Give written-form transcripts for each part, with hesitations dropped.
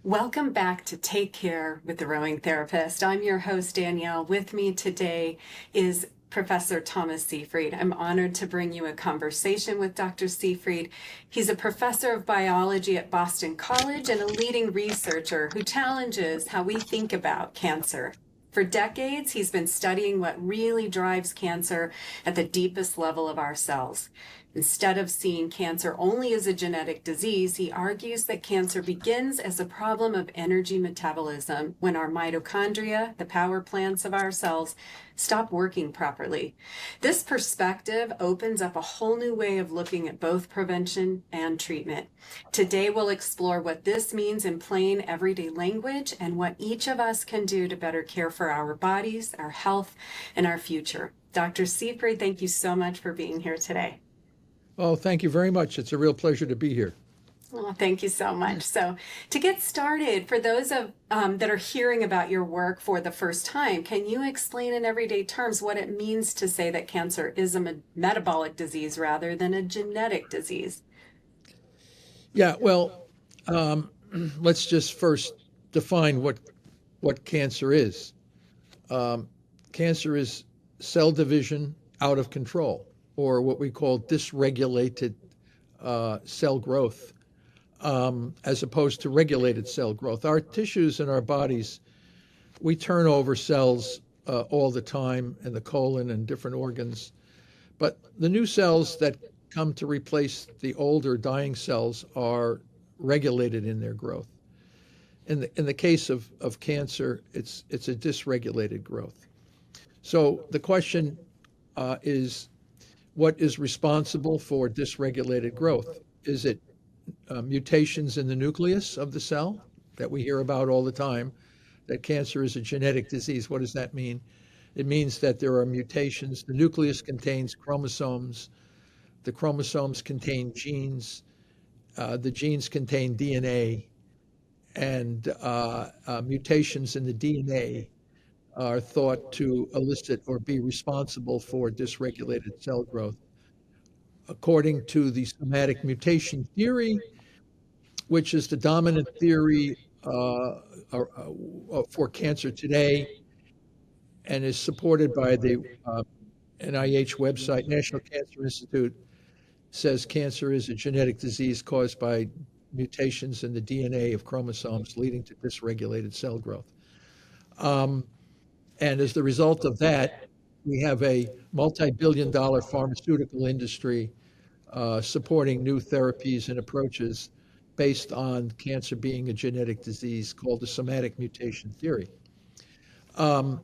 Welcome back to Take Care with the Rowing Therapist. I'm your host, Danielle. With me today is Professor Thomas Seyfried. I'm honored to bring you a conversation with Dr. Seyfried. He's a professor of biology at Boston College and a leading researcher who challenges how we think about cancer. For decades, he's been studying what really drives cancer at the deepest level of our cells. Instead of seeing cancer only as a genetic disease, he argues that cancer begins as a problem of energy metabolism when our mitochondria, the power plants of our cells, stop working properly. This perspective opens up a whole new way of looking at both prevention and treatment. Today, we'll explore what this means in plain everyday language and what each of us can do to better care for our bodies, our health, and our future. Dr. Seyfried, thank you so much for being here today. Oh, thank you very much. It's a real pleasure to be here. Well, thank you so much. So to get started, for those that are hearing about your work for the first time, can you explain in everyday terms what it means to say that cancer is a metabolic disease rather than a genetic disease? Yeah, well, let's just first define what cancer is. Cancer is cell division out of control, or what we call dysregulated cell growth, as opposed to regulated cell growth. Our tissues in our bodies, we turn over cells all the time in the colon and different organs. But the new cells that come to replace the older dying cells are regulated in their growth. In the case of cancer, it's a dysregulated growth. So the question is, what is responsible for dysregulated growth? Is it mutations in the nucleus of the cell that we hear about all the time, that cancer is a genetic disease? What does that mean? It means that there are mutations. The nucleus contains chromosomes. The chromosomes contain genes. The genes contain DNA. And mutations in the DNA are thought to elicit or be responsible for dysregulated cell growth. According to the somatic mutation theory, which is the dominant theory for cancer today and is supported by the NIH website, National Cancer Institute, says cancer is a genetic disease caused by mutations in the DNA of chromosomes leading to dysregulated cell growth. And as the result of that, we have a multi-billion-dollar pharmaceutical industry supporting new therapies and approaches based on cancer being a genetic disease called the somatic mutation theory. The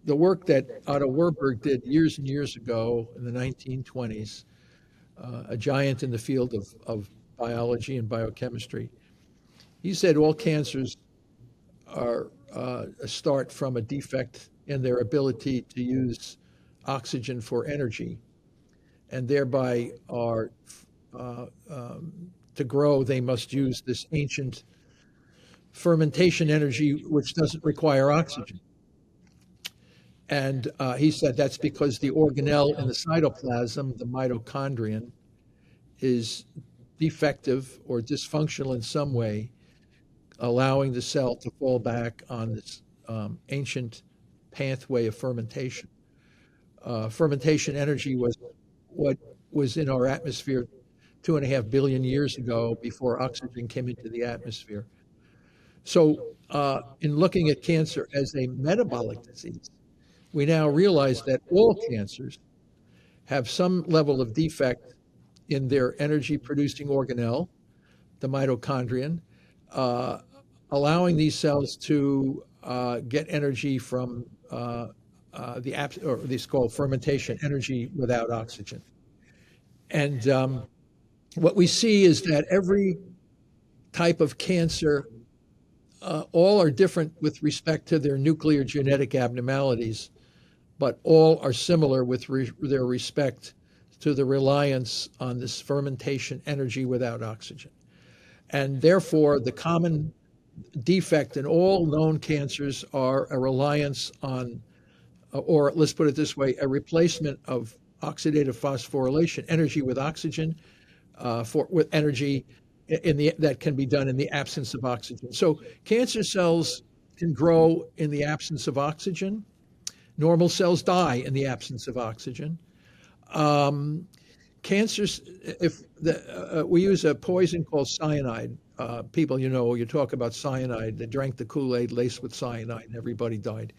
work that Otto Warburg did years and years ago in the 1920s, a giant in the field of biology and biochemistry, he said all cancers are start from a defect in their ability to use oxygen for energy, and thereby are to grow, they must use this ancient fermentation energy, which doesn't require oxygen. And he said that's because the organelle in the cytoplasm, the mitochondrion, is defective or dysfunctional in some way, allowing the cell to fall back on this ancient pathway of fermentation. Fermentation energy was what was in our atmosphere 2.5 billion years ago before oxygen came into the atmosphere. So in looking at cancer as a metabolic disease, we now realize that all cancers have some level of defect in their energy-producing organelle, the mitochondrion, allowing these cells to get energy from this called fermentation, energy without oxygen. And what we see is that every type of cancer, all are different with respect to their nuclear genetic abnormalities, but all are similar with their respect to the reliance on this fermentation energy without oxygen. And therefore, the common defect in all known cancers are a reliance on, or let's put it this way, a replacement of oxidative phosphorylation, energy with oxygen, with energy that can be done in the absence of oxygen. So cancer cells can grow in the absence of oxygen. Normal cells die in the absence of oxygen. Cancers, if we use a poison called cyanide. People, you talk about cyanide. They drank the Kool-Aid laced with cyanide, and everybody died.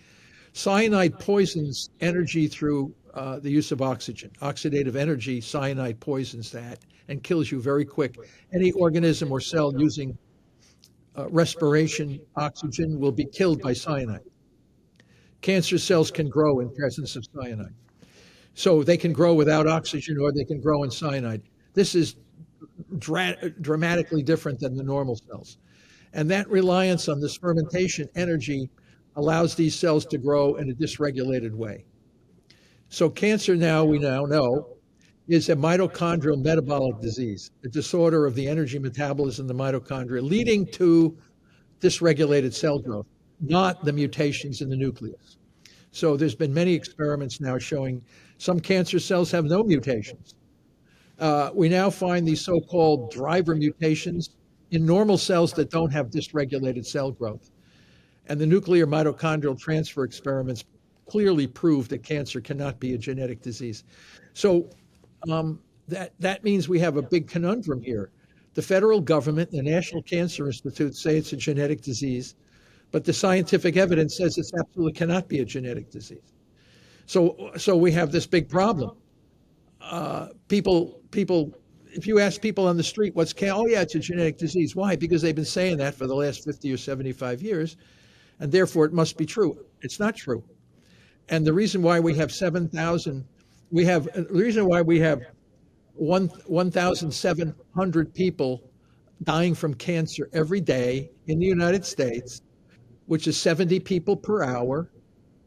Cyanide poisons energy through the use of oxygen. Oxidative energy, cyanide poisons that and kills you very quick. Any organism or cell using respiration oxygen will be killed by cyanide. Cancer cells can grow in presence of cyanide. So they can grow without oxygen or they can grow in cyanide. This is dramatically different than the normal cells. And that reliance on this fermentation energy allows these cells to grow in a dysregulated way. So cancer now, we now know, is a mitochondrial metabolic disease, a disorder of the energy metabolism of the mitochondria leading to dysregulated cell growth, not the mutations in the nucleus. So there's been many experiments now showing some cancer cells have no mutations. We now find these so-called driver mutations in normal cells that don't have dysregulated cell growth. And the nuclear mitochondrial transfer experiments clearly prove that cancer cannot be a genetic disease. So that means we have a big conundrum here. The federal government, the National Cancer Institute say it's a genetic disease, but the scientific evidence says it absolutely cannot be a genetic disease. So we have this big problem. People, if you ask people on the street what's cancer, oh yeah, it's a genetic disease. Why? Because they've been saying that for the last 50 or 75 years, and therefore it must be true. It's not true. And the reason why we have 7,000, the reason why we have 1,700 people dying from cancer every day in the United States, which is 70 people per hour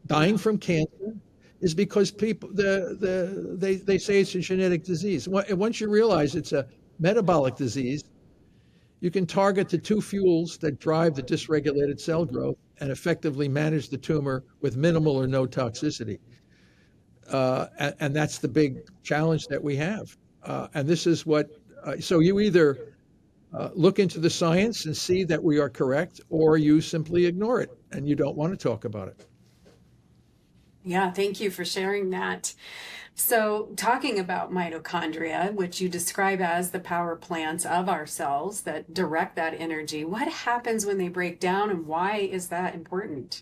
dying from cancer, is because people they say it's a genetic disease. Once you realize it's a metabolic disease, you can target the two fuels that drive the dysregulated cell growth and effectively manage the tumor with minimal or no toxicity. And that's the big challenge that we have. And this is what, so you either look into the science and see that we are correct, or you simply ignore it and you don't want to talk about it. Yeah, thank you for sharing that. So talking about mitochondria, which you describe as the power plants of our cells that direct that energy, what happens when they break down and why is that important?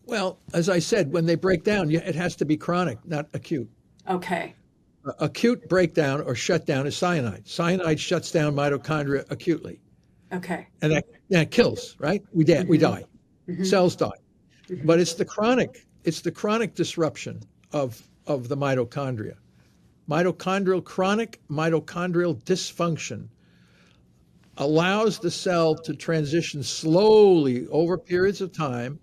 Well, as I said, when they break down, it has to be chronic, not acute. Okay. Acute breakdown or shutdown is cyanide. Cyanide shuts down mitochondria acutely. Okay. And that kills, right? We die. Mm-hmm. Cells die. Mm-hmm. But it's the chronic disruption of the mitochondria. Chronic mitochondrial dysfunction allows the cell to transition slowly over periods of time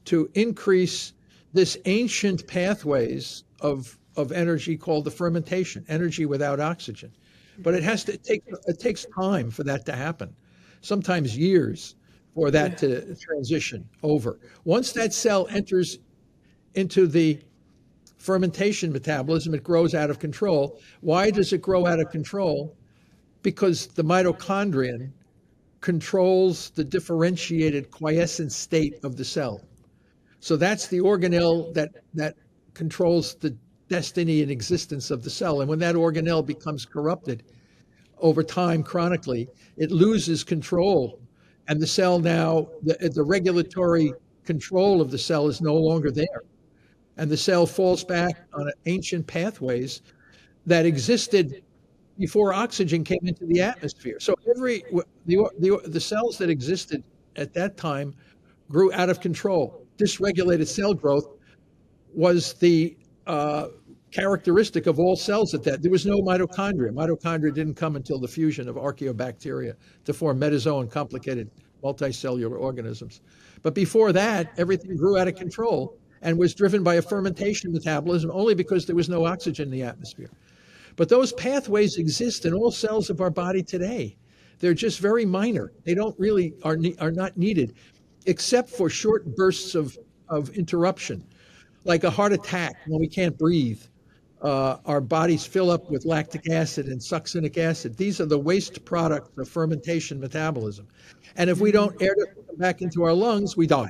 to increase this ancient pathways of energy called the fermentation, energy without oxygen. But it takes time for that to happen, sometimes years for that to transition over. Once that cell enters into the fermentation metabolism, it grows out of control. Why does it grow out of control? Because the mitochondrion controls the differentiated quiescent state of the cell. So that's the organelle that controls the destiny and existence of the cell. And when that organelle becomes corrupted over time chronically, it loses control. And the cell now, the regulatory control of the cell is no longer there. And the cell falls back on ancient pathways that existed before oxygen came into the atmosphere. So the cells that existed at that time grew out of control. Dysregulated cell growth was the characteristic of all cells at that. There was no mitochondria. Mitochondria didn't come until the fusion of archaeobacteria to form metazoan complicated multicellular organisms. But before that, everything grew out of control and was driven by a fermentation metabolism only because there was no oxygen in the atmosphere. But those pathways exist in all cells of our body today. They're just very minor. They don't really are not needed, except for short bursts of interruption, like a heart attack when we can't breathe, our bodies fill up with lactic acid and succinic acid. These are the waste products of fermentation metabolism. And if we don't air them back into our lungs, we die.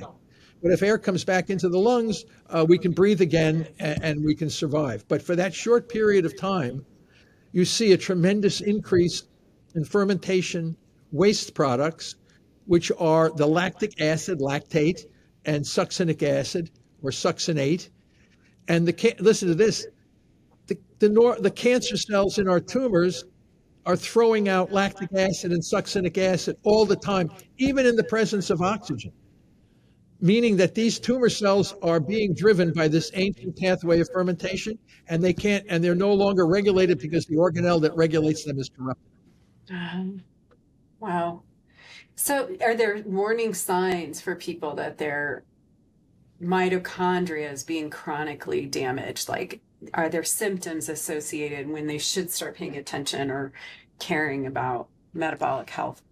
But if air comes back into the lungs, we can breathe again and we can survive. But for that short period of time, you see a tremendous increase in fermentation waste products, which are the lactic acid, lactate, and succinic acid or succinate. And listen to this, the cancer cells in our tumors are throwing out lactic acid and succinic acid all the time, even in the presence of oxygen, meaning that these tumor cells are being driven by this ancient pathway of fermentation, and they're no longer regulated because the organelle that regulates them is corrupted. Wow. So are there warning signs for people that their mitochondria is being chronically damaged? Like, are there symptoms associated when they should start paying attention or caring about metabolic health?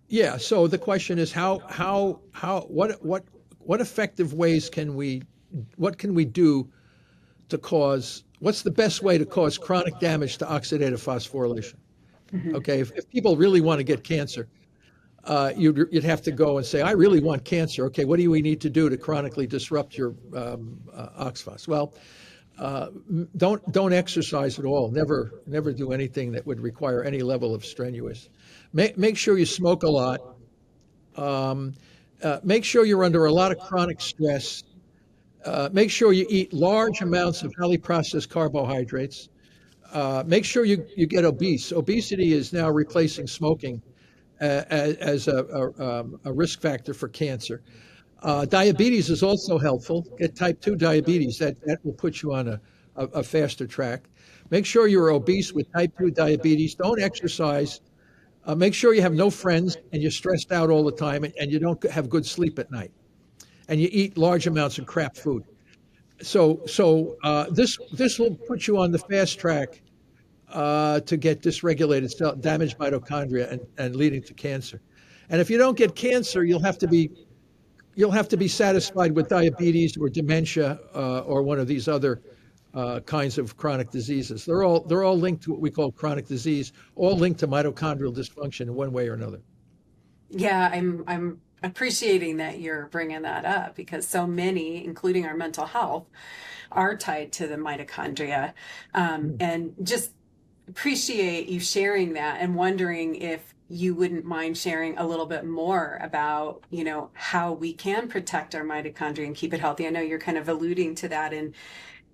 Yeah. So the question is, what effective ways what can we do to what's the best way to cause chronic damage to oxidative phosphorylation? Okay. If people really want to get cancer, you'd have to go and say, I really want cancer. Okay, what do we need to do to chronically disrupt your oxphos? Well, don't exercise at all. Never do anything that would require any level of strenuous. Make sure you smoke a lot. Make sure you're under a lot of chronic stress. Make sure you eat large amounts of highly processed carbohydrates. Make sure you get obese. Obesity is now replacing smoking as a risk factor for cancer. Diabetes is also helpful. Get type 2 diabetes. That will put you on a faster track. Make sure you're obese with type 2 diabetes. Don't exercise. Make sure you have no friends and you're stressed out all the time and you don't have good sleep at night. And you eat large amounts of crap food. So this will put you on the fast track to get dysregulated damaged mitochondria and leading to cancer. And if you don't get cancer, you'll have to be satisfied with diabetes or dementia or one of these other kinds of chronic diseases. They're all linked to what we call chronic disease, all linked to mitochondrial dysfunction in one way or another. Yeah, I'm appreciating that you're bringing that up because so many, including our mental health, are tied to the mitochondria, and just appreciate you sharing that and wondering if you wouldn't mind sharing a little bit more about, how we can protect our mitochondria and keep it healthy. I know you're kind of alluding to that in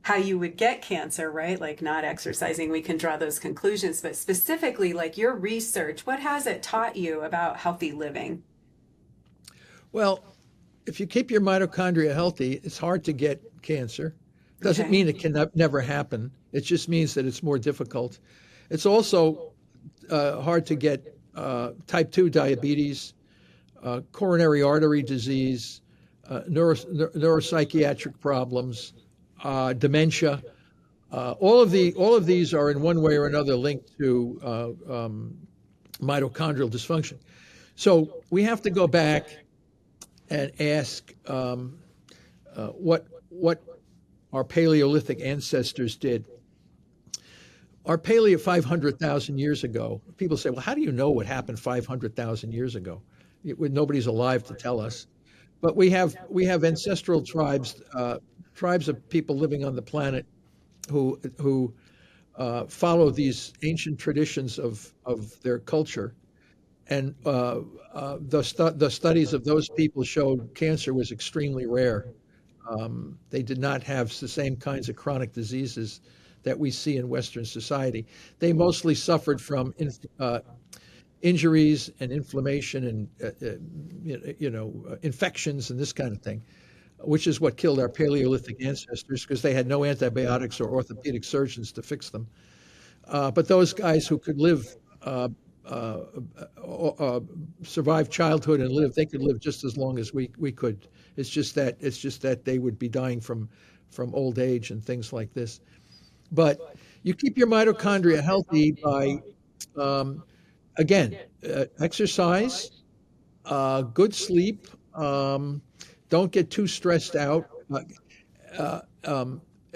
how you would get cancer, right? Like not exercising, we can draw those conclusions, but specifically like your research, what has it taught you about healthy living? Well, if you keep your mitochondria healthy, it's hard to get cancer. Doesn't Okay. mean it can never happen. It just means that it's more difficult. It's also hard to get type 2 diabetes, coronary artery disease, neuropsychiatric problems, dementia. All of these are in one way or another linked to mitochondrial dysfunction. So we have to go back and ask what our Paleolithic ancestors did. Our paleo 500,000 years ago, people say, well, how do you know what happened 500,000 years ago? Nobody's alive to tell us. But we have ancestral tribes, tribes of people living on the planet who follow these ancient traditions of their culture. And the studies of those people showed cancer was extremely rare. They did not have the same kinds of chronic diseases that we see in Western society. They mostly suffered from injuries and inflammation and infections and this kind of thing, which is what killed our Paleolithic ancestors because they had no antibiotics or orthopedic surgeons to fix them. But those guys who could live, survive childhood and live, they could live just as long as we could. It's just that they would be dying from old age and things like this. But you keep your mitochondria healthy by, again, exercise, good sleep, don't get too stressed out,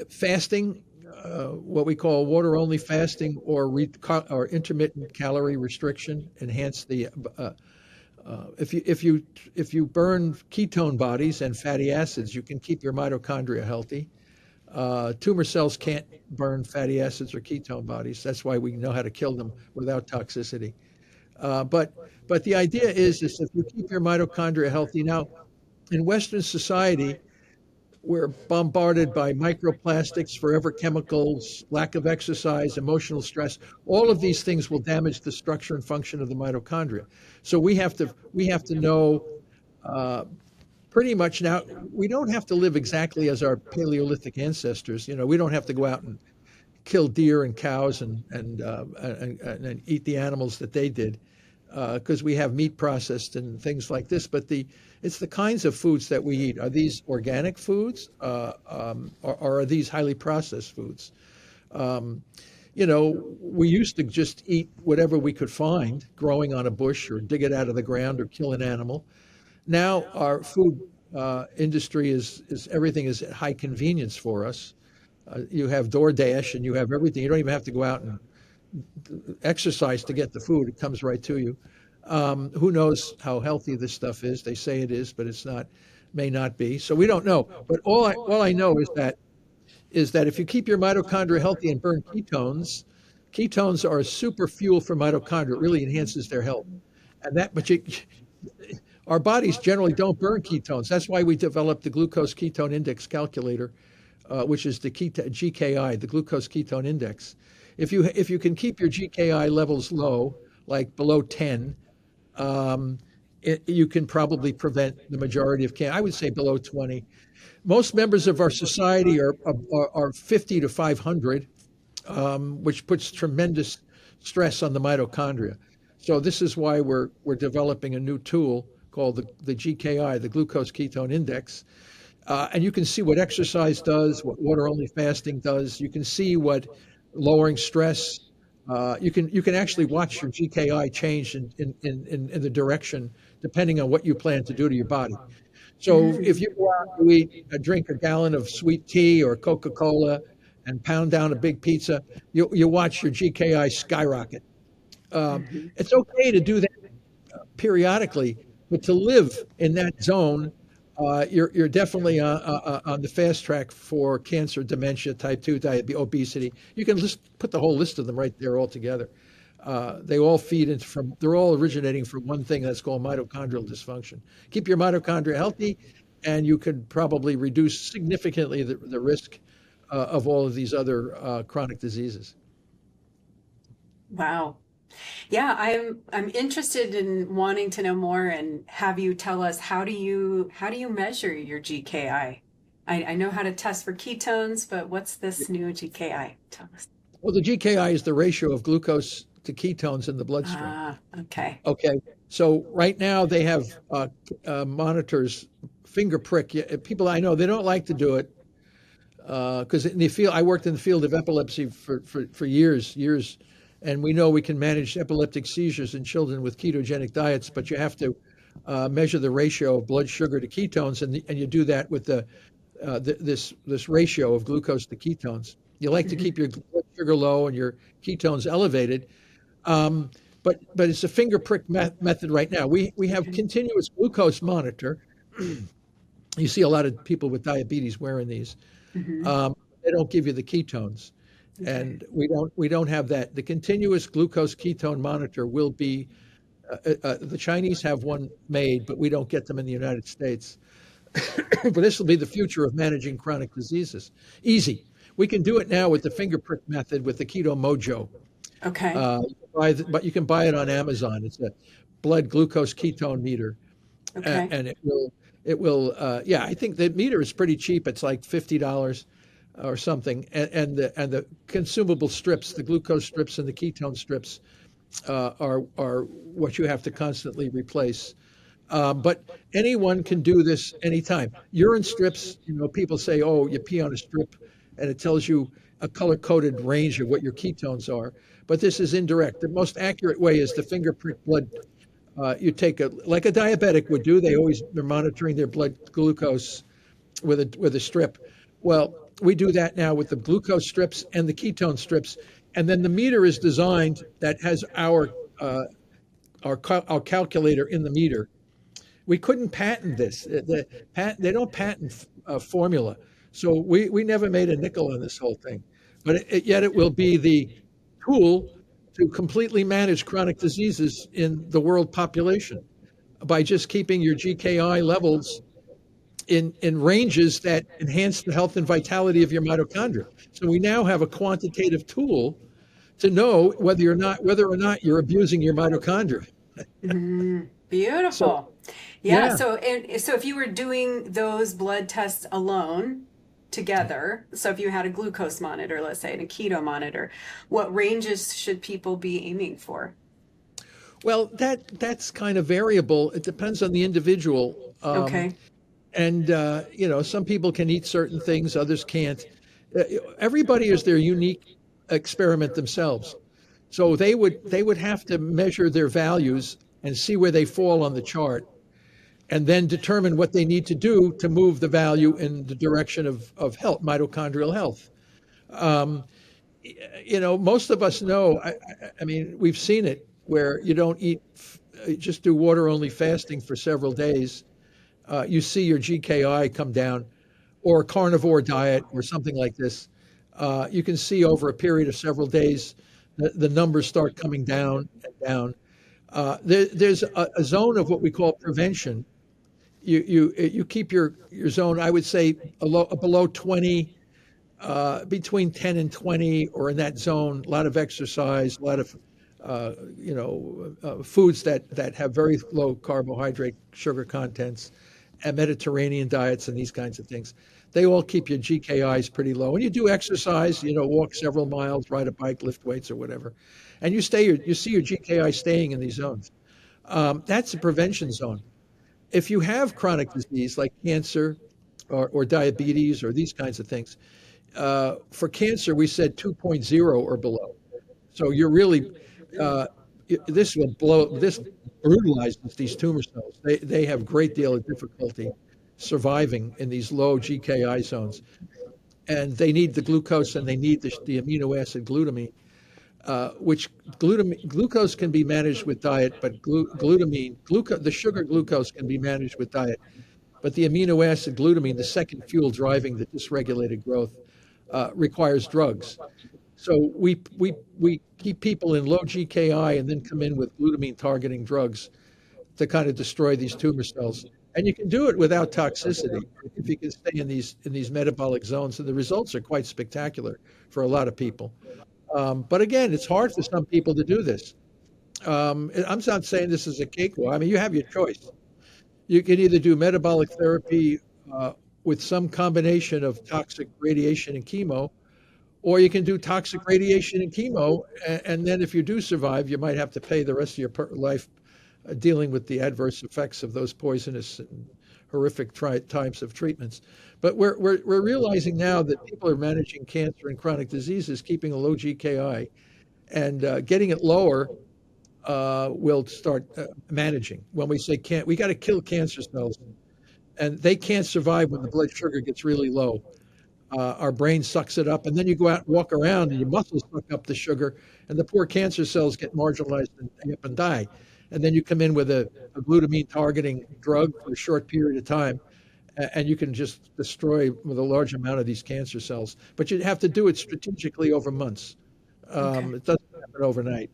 fasting, what we call water-only fasting or intermittent calorie restriction enhance the if you burn ketone bodies and fatty acids, you can keep your mitochondria healthy. Tumor cells can't burn fatty acids or ketone bodies. That's why we know how to kill them without toxicity. But the idea is if you keep your mitochondria healthy. Now, in Western society, we're bombarded by microplastics, forever chemicals, lack of exercise, emotional stress. All of these things will damage the structure and function of the mitochondria. So we have to know pretty much now. We don't have to live exactly as our Paleolithic ancestors. We don't have to go out and kill deer and cows and eat the animals that they did, because we have meat processed and things like this. But it's the kinds of foods that we eat. Are these organic foods, or are these highly processed foods? We used to just eat whatever we could find growing on a bush or dig it out of the ground or kill an animal. Now our food industry is everything is high convenience for us. You have DoorDash and you have everything. You don't even have to go out and exercise to get the food. It comes right to you. Who knows how healthy this stuff is? They say it is, but it's not. May not be. So we don't know. But all I know is that if you keep your mitochondria healthy and burn ketones, ketones are a super fuel for mitochondria. It really enhances their health. Our bodies generally don't burn ketones. That's why we developed the glucose ketone index calculator, which is the GKI, the glucose ketone index. If you can keep your GKI levels low, like below 10, you can probably prevent the majority of cancer. I would say below 20. Most members of our society are 50 to 500, which puts tremendous stress on the mitochondria. So this is why we're developing a new tool called the GKI, the glucose ketone index. And you can see what exercise does, what water-only fasting does. You can see what lowering stress. You can actually watch your GKI change in the direction depending on what you plan to do to your body. So if you go out to drink a gallon of sweet tea or Coca-Cola and pound down a big pizza, you watch your GKI skyrocket. It's okay to do that periodically, but to live in that zone, you're definitely on the fast track for cancer, dementia, type 2 diabetes, obesity. You can put the whole list of them right there all together. They all they're all originating from one thing that's called mitochondrial dysfunction. Keep your mitochondria healthy, and you could probably reduce significantly the risk of all of these other chronic diseases. Wow. Yeah, I'm interested in wanting to know more and have you tell us how do you measure your GKI? I know how to test for ketones, but what's this new GKI? Tell us. Well, the GKI is the ratio of glucose to ketones in the bloodstream. Okay. Okay. So right now they have monitors, finger prick. People I know, they don't like to do it because in the field, I worked in the field of epilepsy for years, and we know we can manage epileptic seizures in children with ketogenic diets, but you have to measure the ratio of blood sugar to ketones, and you do that with this ratio of glucose to ketones. You like to keep your blood sugar low and your ketones elevated, but it's a finger prick method right now. We have continuous glucose monitor. You see a lot of people with diabetes wearing these. They don't give you the ketones. And we don't have that. The continuous glucose ketone monitor will be, the Chinese have one made, but we don't get them in the United States. But this will be the future of managing chronic diseases. Easy. We can do it now with the finger prick method with the Keto Mojo. Okay. But you can buy it on Amazon. It's a blood glucose ketone meter. Okay. And it will, yeah, I think the meter is pretty cheap. It's like $50 or something. And the consumable strips, the glucose strips and the ketone strips are what you have to constantly replace. But anyone can do this anytime. Urine strips, people say, oh, you pee on a strip and it tells you a color-coded range of what your ketones are. But this is indirect. The most accurate way is the finger prick blood. You take like a diabetic would do. They're monitoring their blood glucose with a strip. Well, We do that now with the glucose strips and the ketone strips, and then the meter is designed that has our calculator in the meter. We couldn't patent this. They don't patent formula, so we never made a nickel on this whole thing. But yet it will be the tool to completely manage chronic diseases in the world population by just keeping your GKI levels in ranges that enhance the health and vitality of your mitochondria. So we now have a quantitative tool to know whether or not you're abusing your mitochondria. So Beautiful. Yeah. yeah. So if you were doing those blood tests alone together, so if you had a glucose monitor, let's say, and a keto monitor, what ranges should people be aiming for? Well, that's kind of variable. It depends on the individual. Okay. And some people can eat certain things, others can't. Everybody is their unique experiment themselves. So they would have to measure their values and see where they fall on the chart, and then determine what they need to do to move the value in the direction of health, mitochondrial health. Um, Most of us know. I mean, we've seen it where you don't eat, just do water only fasting for several days. You see your GKI come down, or a carnivore diet or something like this. You can see over a period of several days the numbers start coming down and down. There's a zone of what we call prevention. You keep your zone, I would say, below 20, between 10 and 20, or in that zone. A lot of exercise, a lot of foods that have very low carbohydrate, sugar contents, and Mediterranean diets and these kinds of things. They all keep your GKIs pretty low. When you do exercise, walk several miles, ride a bike, lift weights, or whatever, and you see your GKI staying in these zones. That's a prevention zone. If you have chronic disease like cancer or diabetes or these kinds of things, for cancer, we said 2.0 or below. So you're really, uh, this brutalizes these tumor cells. They have a great deal of difficulty surviving in these low GKI zones. And they need the glucose, and they need the amino acid glutamine, which glucose can be managed with diet, but the sugar glucose can be managed with diet. But the amino acid glutamine, the second fuel driving the dysregulated growth, requires drugs. So we keep people in low GKI and then come in with glutamine targeting drugs to kind of destroy these tumor cells. And you can do it without toxicity if you can stay in these metabolic zones, and the results are quite spectacular for a lot of people. But again, it's hard for some people to do this. I'm not saying this is a cakewalk. I mean, you have your choice. You can either do metabolic therapy with some combination of toxic radiation and chemo, or you can do toxic radiation and chemo, and then if you do survive, you might have to pay the rest of your life dealing with the adverse effects of those poisonous and horrific types of treatments. But we're realizing now that people are managing cancer and chronic diseases, keeping a low GKI, and getting it lower will start managing. When we say we got to kill cancer cells, and they can't survive when the blood sugar gets really low. Our brain sucks it up, and then you go out and walk around, and your muscles suck up the sugar, and the poor cancer cells get marginalized and die. And then you come in with a glutamine targeting drug for a short period of time, and you can just destroy with a large amount of these cancer cells. But you have to do it strategically over months. Okay. It doesn't happen overnight.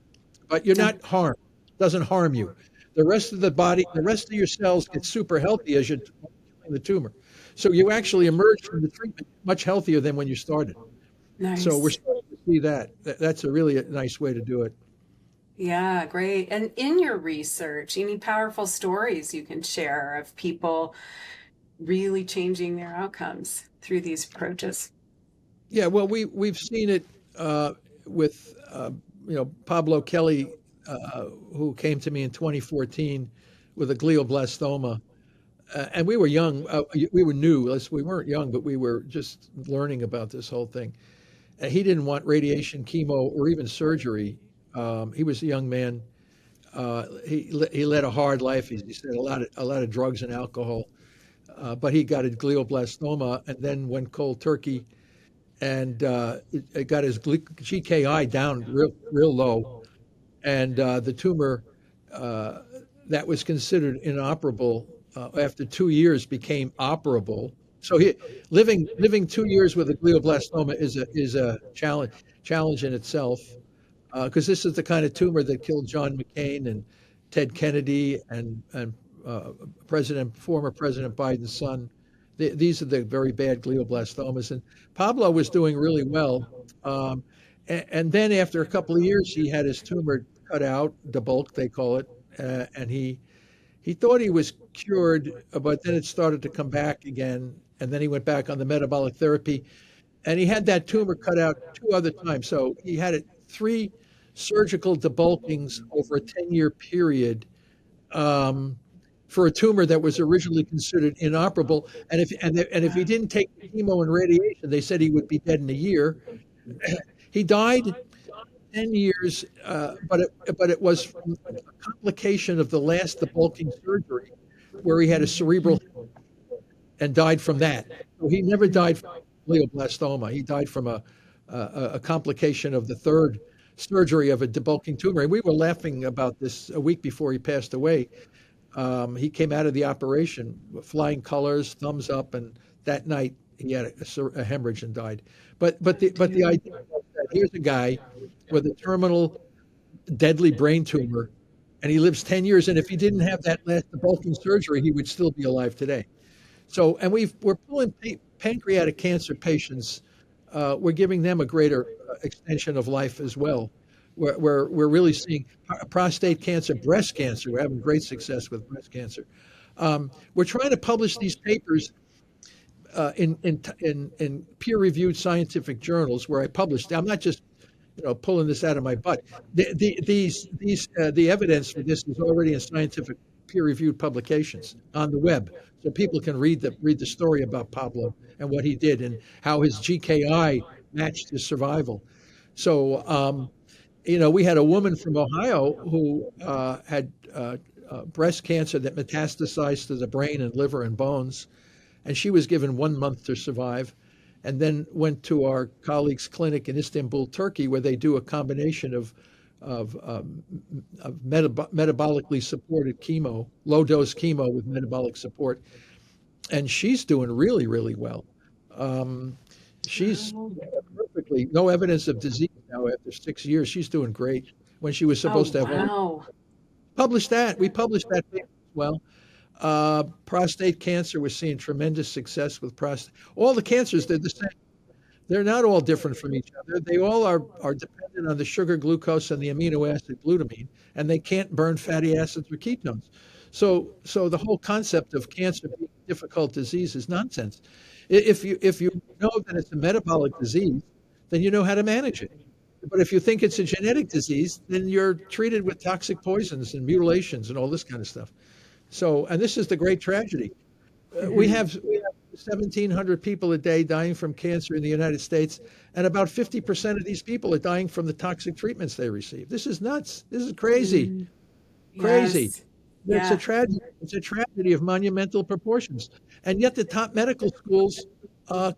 But you're not harmed. It doesn't harm you. The rest of the body, the rest of your cells get super healthy as you're killing the tumor. So you actually emerge from the treatment much healthier than when you started. So we're Nice. starting to see that. That's a really nice way to do it. Yeah, great. And in your research, any powerful stories you can share of people really changing their outcomes through these approaches? Yeah, well, we've seen it with Pablo Kelly, who came to me in 2014 with a glioblastoma, and we were young. We were new. We weren't young, but we were just learning about this whole thing. And he didn't want radiation, chemo, or even surgery. He was a young man. He led a hard life. He said a lot of drugs and alcohol. But he got a glioblastoma and then went cold turkey. and it got his GKI down real low, and the tumor that was considered inoperable after 2 years became operable. So living 2 years with a glioblastoma is a challenge in itself, because this is the kind of tumor that killed John McCain and Ted Kennedy and former President Biden's son. These are the very bad glioblastomas. And Pablo was doing really well. And then after a couple of years, he had his tumor cut out, debulk, they call it, and he thought he was cured, but then it started to come back again, and then he went back on the metabolic therapy, and he had that tumor cut out 2 other times. So he had it 3 surgical debulkings over a 10-year period, for a tumor that was originally considered inoperable. And if he didn't take chemo and radiation, they said he would be dead in a year. He died 10 years, but it was from a complication of the last debulking surgery, where he had a cerebral and died from that. So he never died from glioblastoma. He died from a complication of the third surgery of a debulking tumor. And we were laughing about this a week before he passed away. He came out of the operation, flying colors, thumbs up, and that night he had a hemorrhage and died. But the idea was that here's a guy with a terminal, deadly brain tumor, and he lives 10 years. And if he didn't have that last debulking surgery, he would still be alive today. So, and we're pulling pancreatic cancer patients. We're giving them a greater extension of life as well. We're really seeing prostate cancer, breast cancer. We're having great success with breast cancer. We're trying to publish these papers in peer-reviewed scientific journals where I publish. I'm not just pulling this out of my butt. The evidence for this is already in scientific peer-reviewed publications on the web, so people can read the story about Pablo and what he did and how his GKI matched his survival. So, we had a woman from Ohio who had breast cancer that metastasized to the brain and liver and bones, and she was given 1 month to survive, and then went to our colleague's clinic in Istanbul, Turkey, where they do a combination of metabolically supported chemo, low dose chemo with metabolic support, and she's doing really, really well. She's perfectly, no evidence of disease now after 6 years. She's doing great when she was supposed to have. Wow. Published that. We published that paper as well. Prostate cancer, we're seeing tremendous success with prostate. All the cancers, they're the same. They're not all different from each other. They all are dependent on the sugar glucose and the amino acid glutamine, and they can't burn fatty acids or ketones. So the whole concept of cancer being a difficult disease is nonsense. If you know that it's a metabolic disease, then you know how to manage it. But if you think it's a genetic disease, then you're treated with toxic poisons and mutilations and all this kind of stuff. So, and this is the great tragedy. We have 1,700 people a day dying from cancer in the United States, and about 50% of these people are dying from the toxic treatments they receive. This is nuts. This is crazy. Crazy. Yes. It's a tragedy. It's a tragedy of monumental proportions. And yet the top medical schools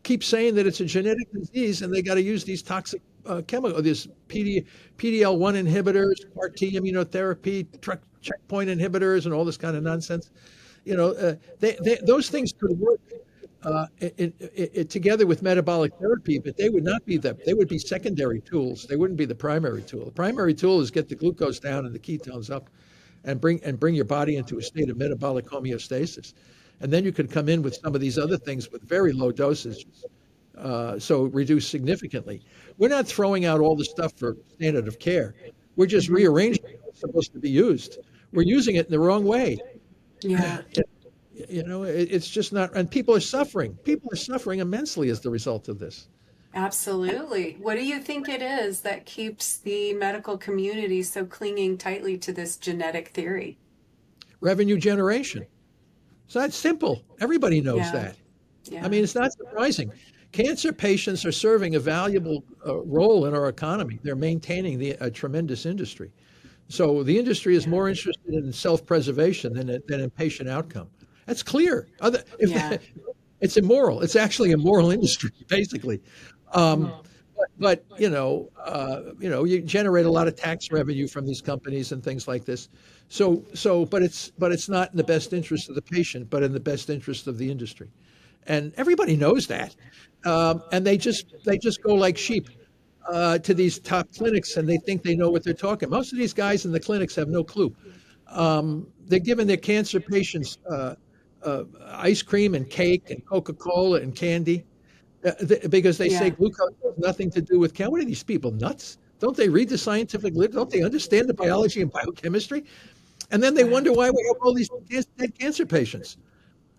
keep saying that it's a genetic disease, and they got to use these toxic chemicals, these PD-L1 inhibitors, CAR-T immunotherapy, checkpoint inhibitors, and all this kind of nonsense. Those things could work together with metabolic therapy, but they would not be they would be secondary tools. They wouldn't be the primary tool. The primary tool is get the glucose down and the ketones up, and bring your body into a state of metabolic homeostasis. And then you could come in with some of these other things with very low dosages, so reduce significantly. We're not throwing out all the stuff for standard of care. We're just rearranging what's supposed to be used. We're using it in the wrong way. Yeah. It's just not, and people are suffering. People are suffering immensely as the result of this. Absolutely. What do you think it is that keeps the medical community so clinging tightly to this genetic theory? Revenue generation. So that's simple. Everybody knows that. Yeah. I mean, it's not surprising. Cancer patients are serving a valuable role in our economy. They're maintaining a tremendous industry. So the industry is more interested in self-preservation than in patient outcome. That's clear. It's immoral. It's actually a moral industry, basically. Um, but you generate a lot of tax revenue from these companies and things like this. But it's not in the best interest of the patient, but in the best interest of the industry, and everybody knows that. And they just go like sheep to these top clinics, and they think they know what they're talking. Most of these guys in the clinics have no clue. They're giving their cancer patients ice cream and cake and Coca-Cola and candy because they say Yeah. glucose has nothing to do with cancer. What are these people, nuts? Don't they read the scientific literature? Don't they understand the biology and biochemistry? And then they Wow. wonder why we have all these dead cancer patients.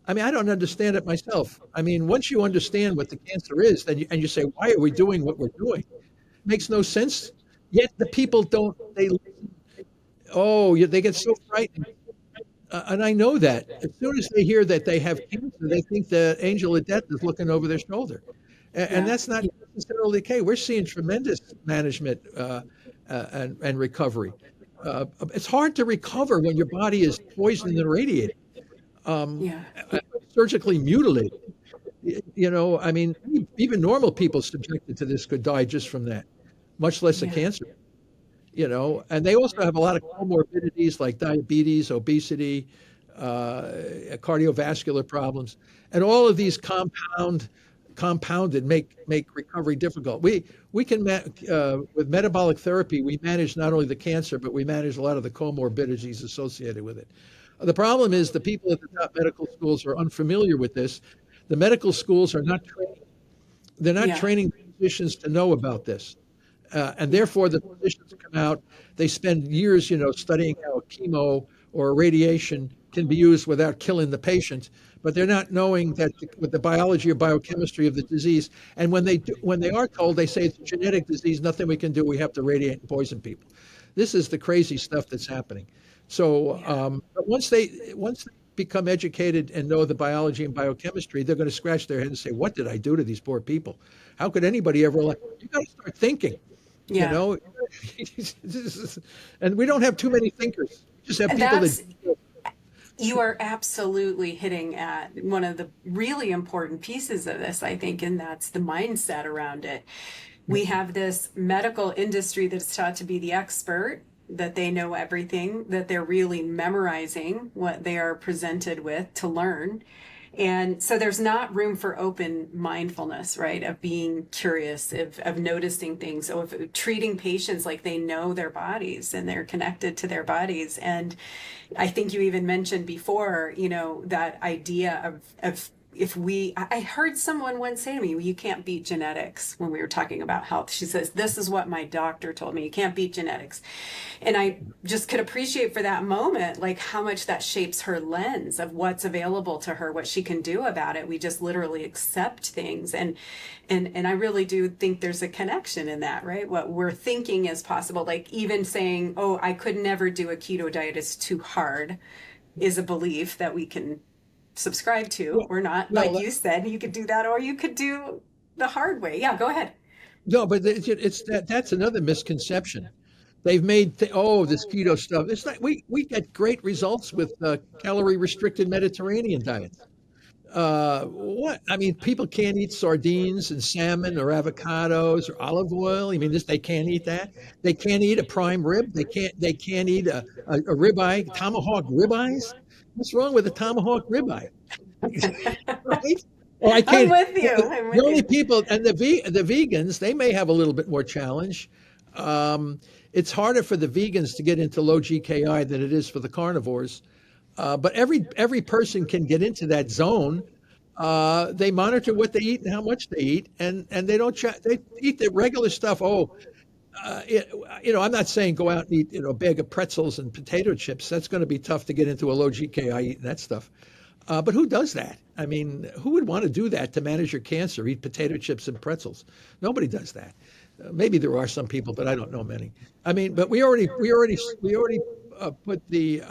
I mean, I don't understand it myself. I mean, once you understand what the cancer is, and you say, why are we doing what we're doing? It makes no sense. Yet the people don't. They get so frightened. And I know that as soon as they hear that they have cancer, they think the angel of death is looking over their shoulder. And Yeah. that's not necessarily the case. We're seeing tremendous management and recovery. It's hard to recover when your body is poisoned and irradiated, um, Yeah. surgically mutilated. I mean, even normal people subjected to this could die just from that, much less a Yeah. cancer. And they also have a lot of comorbidities like diabetes, obesity, cardiovascular problems, and all of these compounded make recovery difficult. We can with metabolic therapy, we manage not only the cancer, but we manage a lot of the comorbidities associated with it. The problem is the people at the top medical schools are unfamiliar with this. The medical schools are not training. They're not Yeah. training physicians to know about this. And Yeah. therefore, the physicians come out, they spend years, studying how chemo or radiation can be used without killing the patient, but they're not knowing that with the biology or biochemistry of the disease. And when they are told, they say it's a genetic disease, nothing we can do, we have to radiate and poison people. This is the crazy stuff that's happening. So, Yeah. but once they become educated and know the biology and biochemistry, they're going to scratch their head and say, "What did I do to these poor people? How could anybody ever like?" You got to start thinking. You Yeah. know, and we don't have too many thinkers. We just have And people that. that's You are absolutely hitting at one of the really important pieces of this, I think, and that's the mindset around it. We have this medical industry that's taught to be the expert, that they know everything, that they're really memorizing what they are presented with to learn. And so there's not room for open mindfulness, right? Of being curious, of noticing things, of treating patients like they know their bodies and they're connected to their bodies. And I think you even mentioned before, that idea of if I heard someone once say to me, well, you can't beat genetics when we were talking about health. She says, this is what my doctor told me. You can't beat genetics. And I just could appreciate for that moment, like how much that shapes her lens of what's available to her, what she can do about it. We just literally accept things. And I really do think there's a connection in that, right? What we're thinking is possible. Like even saying, oh, I could never do a keto diet, it's too hard, is a belief that we can subscribe to Well, or not. Like well, you said, you could do that or you could do the hard way. Yeah, go ahead. no, but that's another misconception. They've made this keto stuff. It's not. We get great results with calorie restricted Mediterranean diets. What I mean, people can't eat sardines and salmon or avocados or olive oil. I mean, they can't eat that. They can't eat a prime rib. They can't eat a ribeye, tomahawk ribeyes. What's wrong with a tomahawk ribeye? Right? Well, I I'm can't. with you. I'm The with only you. people and the vegans, they may have a little bit more challenge. It's harder for the vegans to get into low GKI than it is for the carnivores. But every person can get into that zone. They monitor what they eat and how much they eat, and they don't they eat the regular stuff. I'm not saying go out and eat a bag of pretzels and potato chips. That's going to be tough to get into a low GKI eating that stuff. But who does that? I mean, who would want to do that to manage your cancer? Eat potato chips and pretzels? Nobody does that. Maybe there are some people, but I don't know many. I mean, but we already put the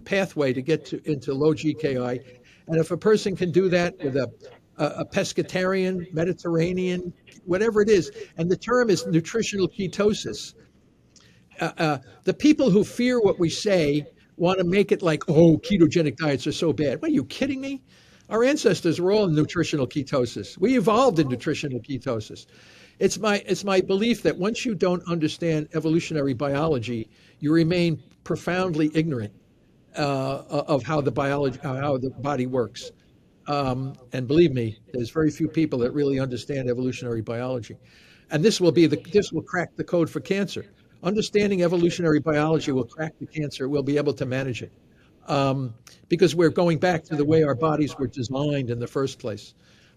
pathway to get into low GKI, and if a person can do that with a pescatarian, Mediterranean, whatever it is, and the term is nutritional ketosis. The people who fear what we say want to make it like, oh, ketogenic diets are so bad. What, are you kidding me? Our ancestors were all in nutritional ketosis. We evolved in nutritional ketosis. It's my belief that once you don't understand evolutionary biology, you remain profoundly ignorant of how the body works. And believe me, there's very few people that really understand evolutionary biology. And this will crack the code for cancer. Understanding evolutionary biology will crack the cancer. We'll be able to manage it because we're going back to the way our bodies were designed in the first place.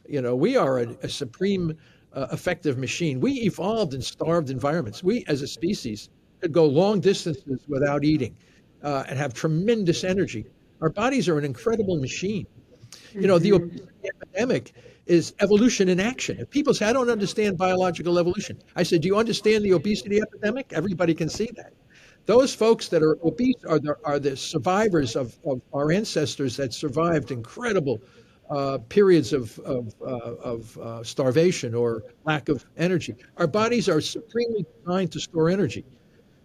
We are a supreme effective machine. We evolved in starved environments. We, as a species, could go long distances without eating and have tremendous energy. Our bodies are an incredible machine. The obesity epidemic is evolution in action. If people say, I don't understand biological evolution, I said, do you understand the obesity epidemic? Everybody can see that. Those folks that are obese are the survivors of our ancestors that survived incredible periods of starvation or lack of energy. Our bodies are supremely designed to store energy.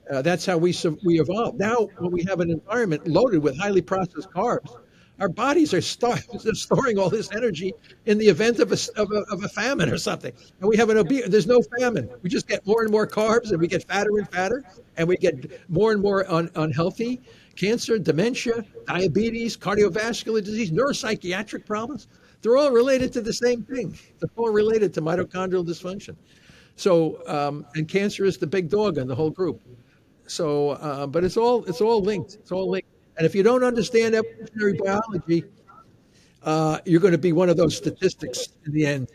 That's how we evolved. Now, when we have an environment loaded with highly processed carbs, our bodies are storing all this energy in the event of a famine or something. And we have there's no famine. We just get more and more carbs, and we get fatter and fatter, and we get more and more unhealthy. Cancer, dementia, diabetes, cardiovascular disease, neuropsychiatric problems. They're all related to the same thing. They're all related to mitochondrial dysfunction. So, and cancer is the big dog in the whole group. So, but it's all linked. It's all linked. And if you don't understand evolutionary biology, you're going to be one of those statistics in the end.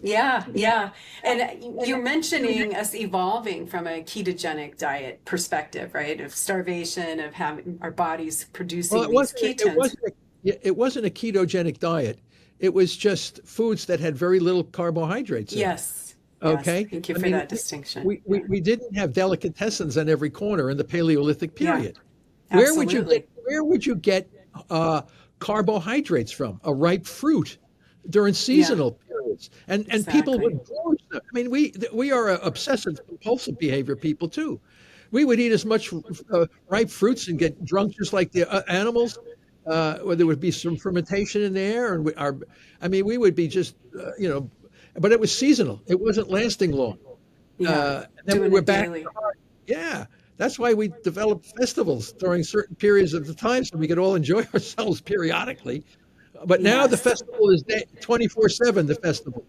Yeah, yeah. And you're mentioning us evolving from a ketogenic diet perspective, right? Of starvation, of having our bodies producing these ketones. It wasn't a ketogenic diet. It was just foods that had very little carbohydrates in it. Yes. Okay. Thank you for that distinction. We didn't have delicatessens on every corner in the Paleolithic period. Yeah, absolutely. Where would you get carbohydrates from? A ripe fruit during seasonal periods, and people would gorge them. I mean, we are obsessive compulsive behavior people too. We would eat as much ripe fruits and get drunk just like the animals. Where there would be some fermentation in the air, and we would be just but it was seasonal. It wasn't lasting long. Yeah, then we were back. Yeah, that's why we developed festivals during certain periods of the time, so we could all enjoy ourselves periodically. But now the festival is 24/7. The festival.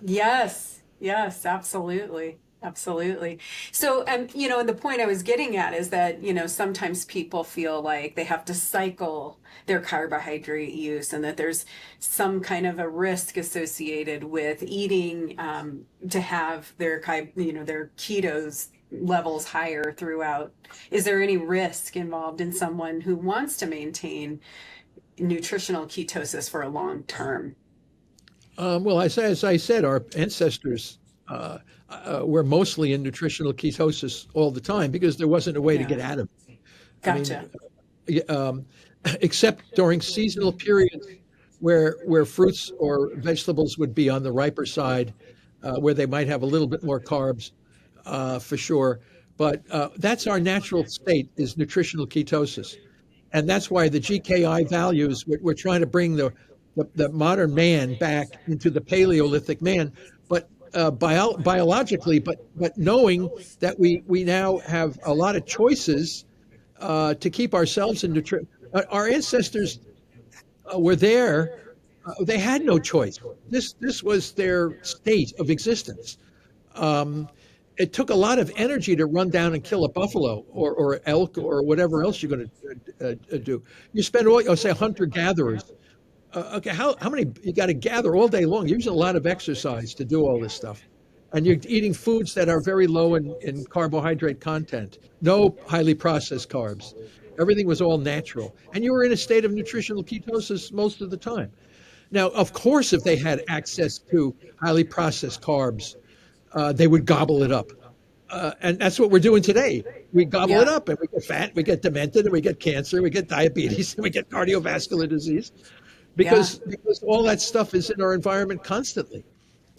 Yes, absolutely. Absolutely. So, and the point I was getting at is that, sometimes people feel like they have to cycle their carbohydrate use and that there's some kind of a risk associated with eating to have their ketos levels higher throughout. Is there any risk involved in someone who wants to maintain nutritional ketosis for a long term? Well, as I said, our ancestors were mostly in nutritional ketosis all the time because there wasn't a way to get out of it. Gotcha. Except during seasonal periods where fruits or vegetables would be on the riper side, where they might have a little bit more carbs, for sure. But that's our natural state, is nutritional ketosis. And that's why the GKI values, we're trying to bring the modern man back into the Paleolithic man, but biologically, but knowing that we now have a lot of choices to keep ourselves in nutrition. Our ancestors were there; they had no choice. This was their state of existence. It took a lot of energy to run down and kill a buffalo or elk or whatever else you're going to do. You spend say hunter-gatherers. Okay, how many you got to gather all day long? You're using a lot of exercise to do all this stuff. And you're eating foods that are very low in carbohydrate content, no highly processed carbs. Everything was all natural. And you were in a state of nutritional ketosis most of the time. Now, of course, if they had access to highly processed carbs, they would gobble it up. And that's what we're doing today. We gobble it up and we get fat, we get demented, and we get cancer, we get diabetes, and we get cardiovascular disease. Because all that stuff is in our environment constantly.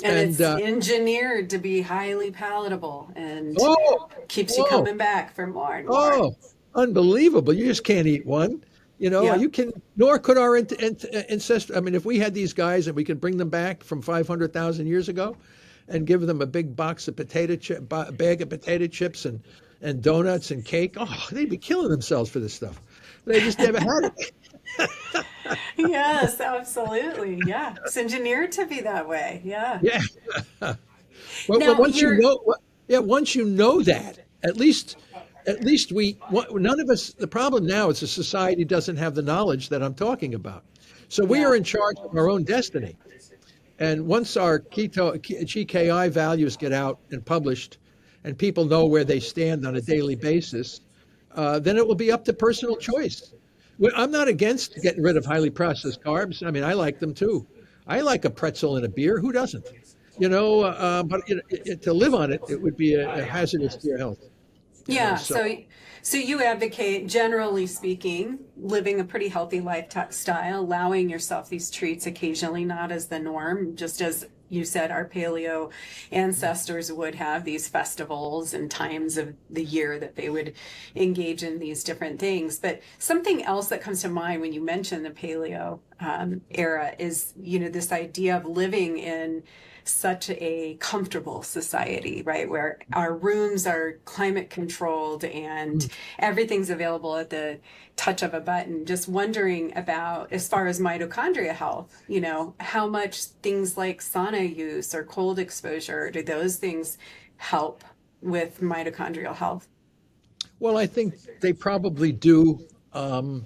And it's engineered to be highly palatable and keeps you coming back for more and more. Oh, unbelievable. You just can't eat one. You know, Yep. you can, nor could our ancestors. I mean, if we had these guys and we could bring them back from 500,000 years ago and give them a big box of bag of potato chips and donuts and cake, oh, they'd be killing themselves for this stuff. They just never had it. Yes, absolutely. Yeah. It's engineered to be that way. Yeah. Yeah. Well, Now once you you're, know, yeah, once you know that, at least none of us. The problem now is the society doesn't have the knowledge that I'm talking about. So we are yeah. in charge of our own destiny. And once our GKI values get out and published, and people know where they stand on a daily basis, then it will be up to personal choice. I'm not against getting rid of highly processed carbs. I mean, I like them too. I like a pretzel and a beer. Who doesn't? But to live on it, it would be a hazardous to your health. Yeah, So so you advocate, generally speaking, living a pretty healthy lifestyle, allowing yourself these treats occasionally, not as the norm, just as you said, our paleo ancestors would have these festivals and times of the year that they would engage in these different things. But something else that comes to mind when you mention the paleo era is, this idea of living in such a comfortable society, right? Where our rooms are climate controlled and everything's available at the touch of a button. Just wondering about, as far as mitochondria health, how much things like sauna use or cold exposure, do those things help with mitochondrial health? well, I think they probably do. Um,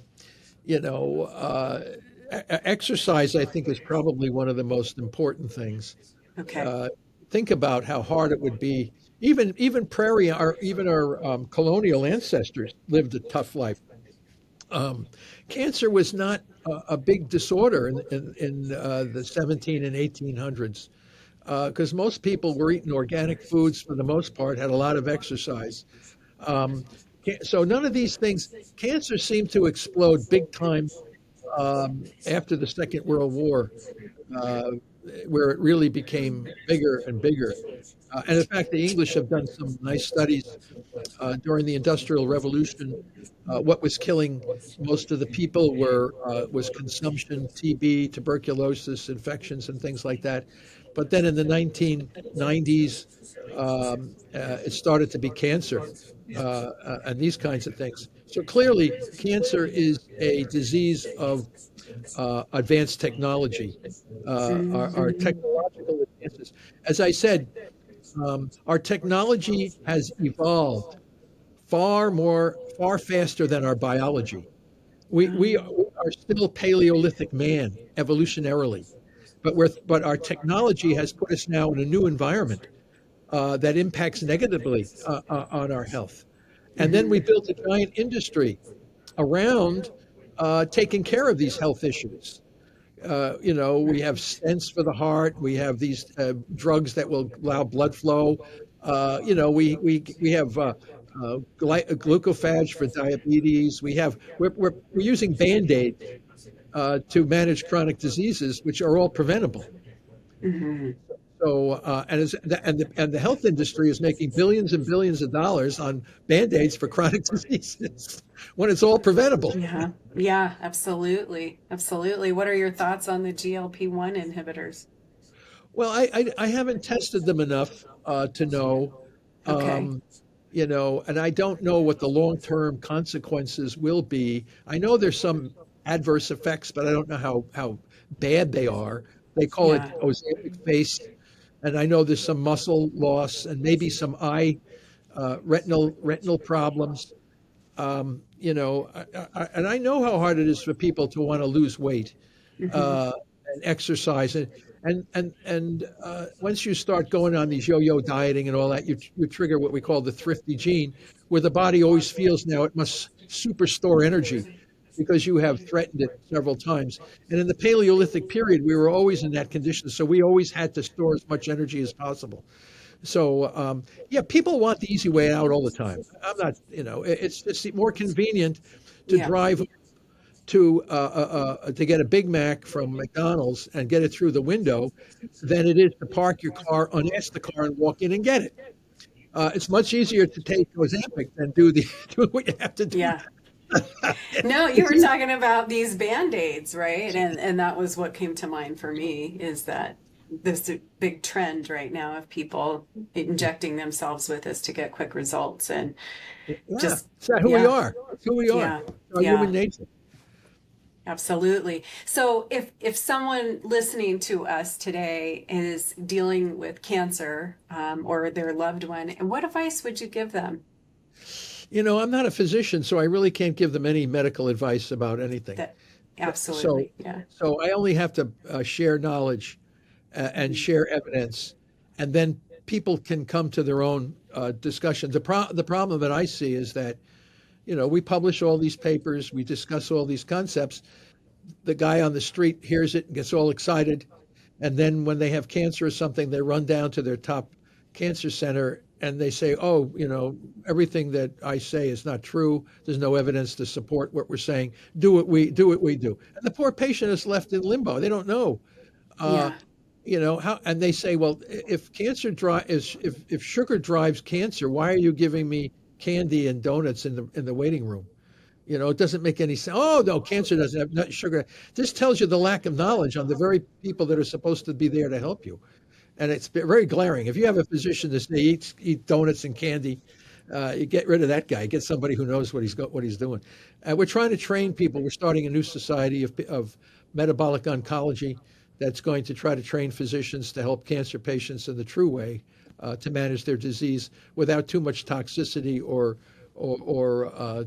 you know, uh, Exercise, I think, is probably one of the most important things. Okay. Uh, think about how hard it would be. Even prairie, even our colonial ancestors lived a tough life. Um, Cancer was not a big disorder in the 17 and 1800s because most people were eating organic foods for the most part, had a lot of exercise. Um, so none of these things, cancer seemed to explode big time after the Second World War, uh, where it really became bigger and bigger. And in fact, the English have done some nice studies during the Industrial Revolution. What was killing most of the people was consumption, TB, tuberculosis, infections, and things like that. But then in the 1990s, it started to be cancer and these kinds of things. So clearly, cancer is a disease of advanced technology, our Mhm. technological advances. As I said, our technology has evolved far faster than our biology. We Um, are still Paleolithic man evolutionarily, but our technology has put us now in a new environment that impacts negatively on our health. And then we mhm. built a giant industry around taking care of these health issues. We have stents for the heart. We have these drugs that will allow blood flow. We have glucophage for diabetes. We're using Band-Aids to manage chronic diseases, which are all preventable. Mhm. So, and the health industry is making billions and billions of dollars on Band-Aids for chronic diseases when it's all preventable. Yeah, yeah, absolutely. Absolutely. What are your thoughts on the GLP-1 inhibitors? Well, I haven't tested them enough to know, Okay. um, and I don't know what the long-term consequences will be. I know there's some adverse effects, but I don't know how bad they are. They call it Yeah. ozemic face, and I know there's some muscle loss and maybe some eye retinal problems. And I know how hard it is for people to want to lose weight Hmm. uh, and exercise, and once you start going on these yo-yo dieting and all that, you trigger what we call the thrifty gene, where the body always feels now it must super store energy because you have threatened it several times. And in the Paleolithic period, we were always in that condition, so we always had to store as much energy as possible. So yeah, people want the easy way out all the time. I'm not, it's more convenient to Yeah. drive to get a Big Mac from McDonald's and get it through the window than it is to park your car, unask the car, and walk in and get it. It's much easier to take Ozempic than do the do what you have to do. Yeah. No, you were talking about these Band-Aids, right? And that was what came to mind for me is that this big trend right now of people injecting themselves with this to get quick results and Yeah, just it's not who we yeah, are. It's who we are. yeah, It's our yeah. human nature. Absolutely. So if someone listening to us today is dealing with cancer or their loved one, what advice would you give them? I'm not a physician, so I really can't give them any medical advice about anything. That So, absolutely, yeah. so I only have to share knowledge and Hmm. share evidence, and then people can come to their own discussion. The problem that I see is that, we publish all these papers, we discuss all these concepts. The guy on the street hears it and gets all excited, and then when they have cancer or something, they run down to their top cancer center and they say, "Oh, everything that I say is not true. There's no evidence to support what we're saying. Do what we do." And the poor patient is left in limbo. They don't know. Uh, Yeah, how, and they say, "Well, if if sugar drives cancer, why are you giving me candy and donuts in the waiting room?" It doesn't make any sense. Oh, no, cancer doesn't have nut sugar. This tells you the lack of knowledge on the very people that are supposed to be there to help you. And it's very glaring. If you have a physician that say eat donuts and candy, you get rid of that guy. Get somebody who knows what he's doing. We're trying to train people. We're starting a new society of metabolic oncology that's going to try to train physicians to help cancer patients in the true way to manage their disease without too much toxicity or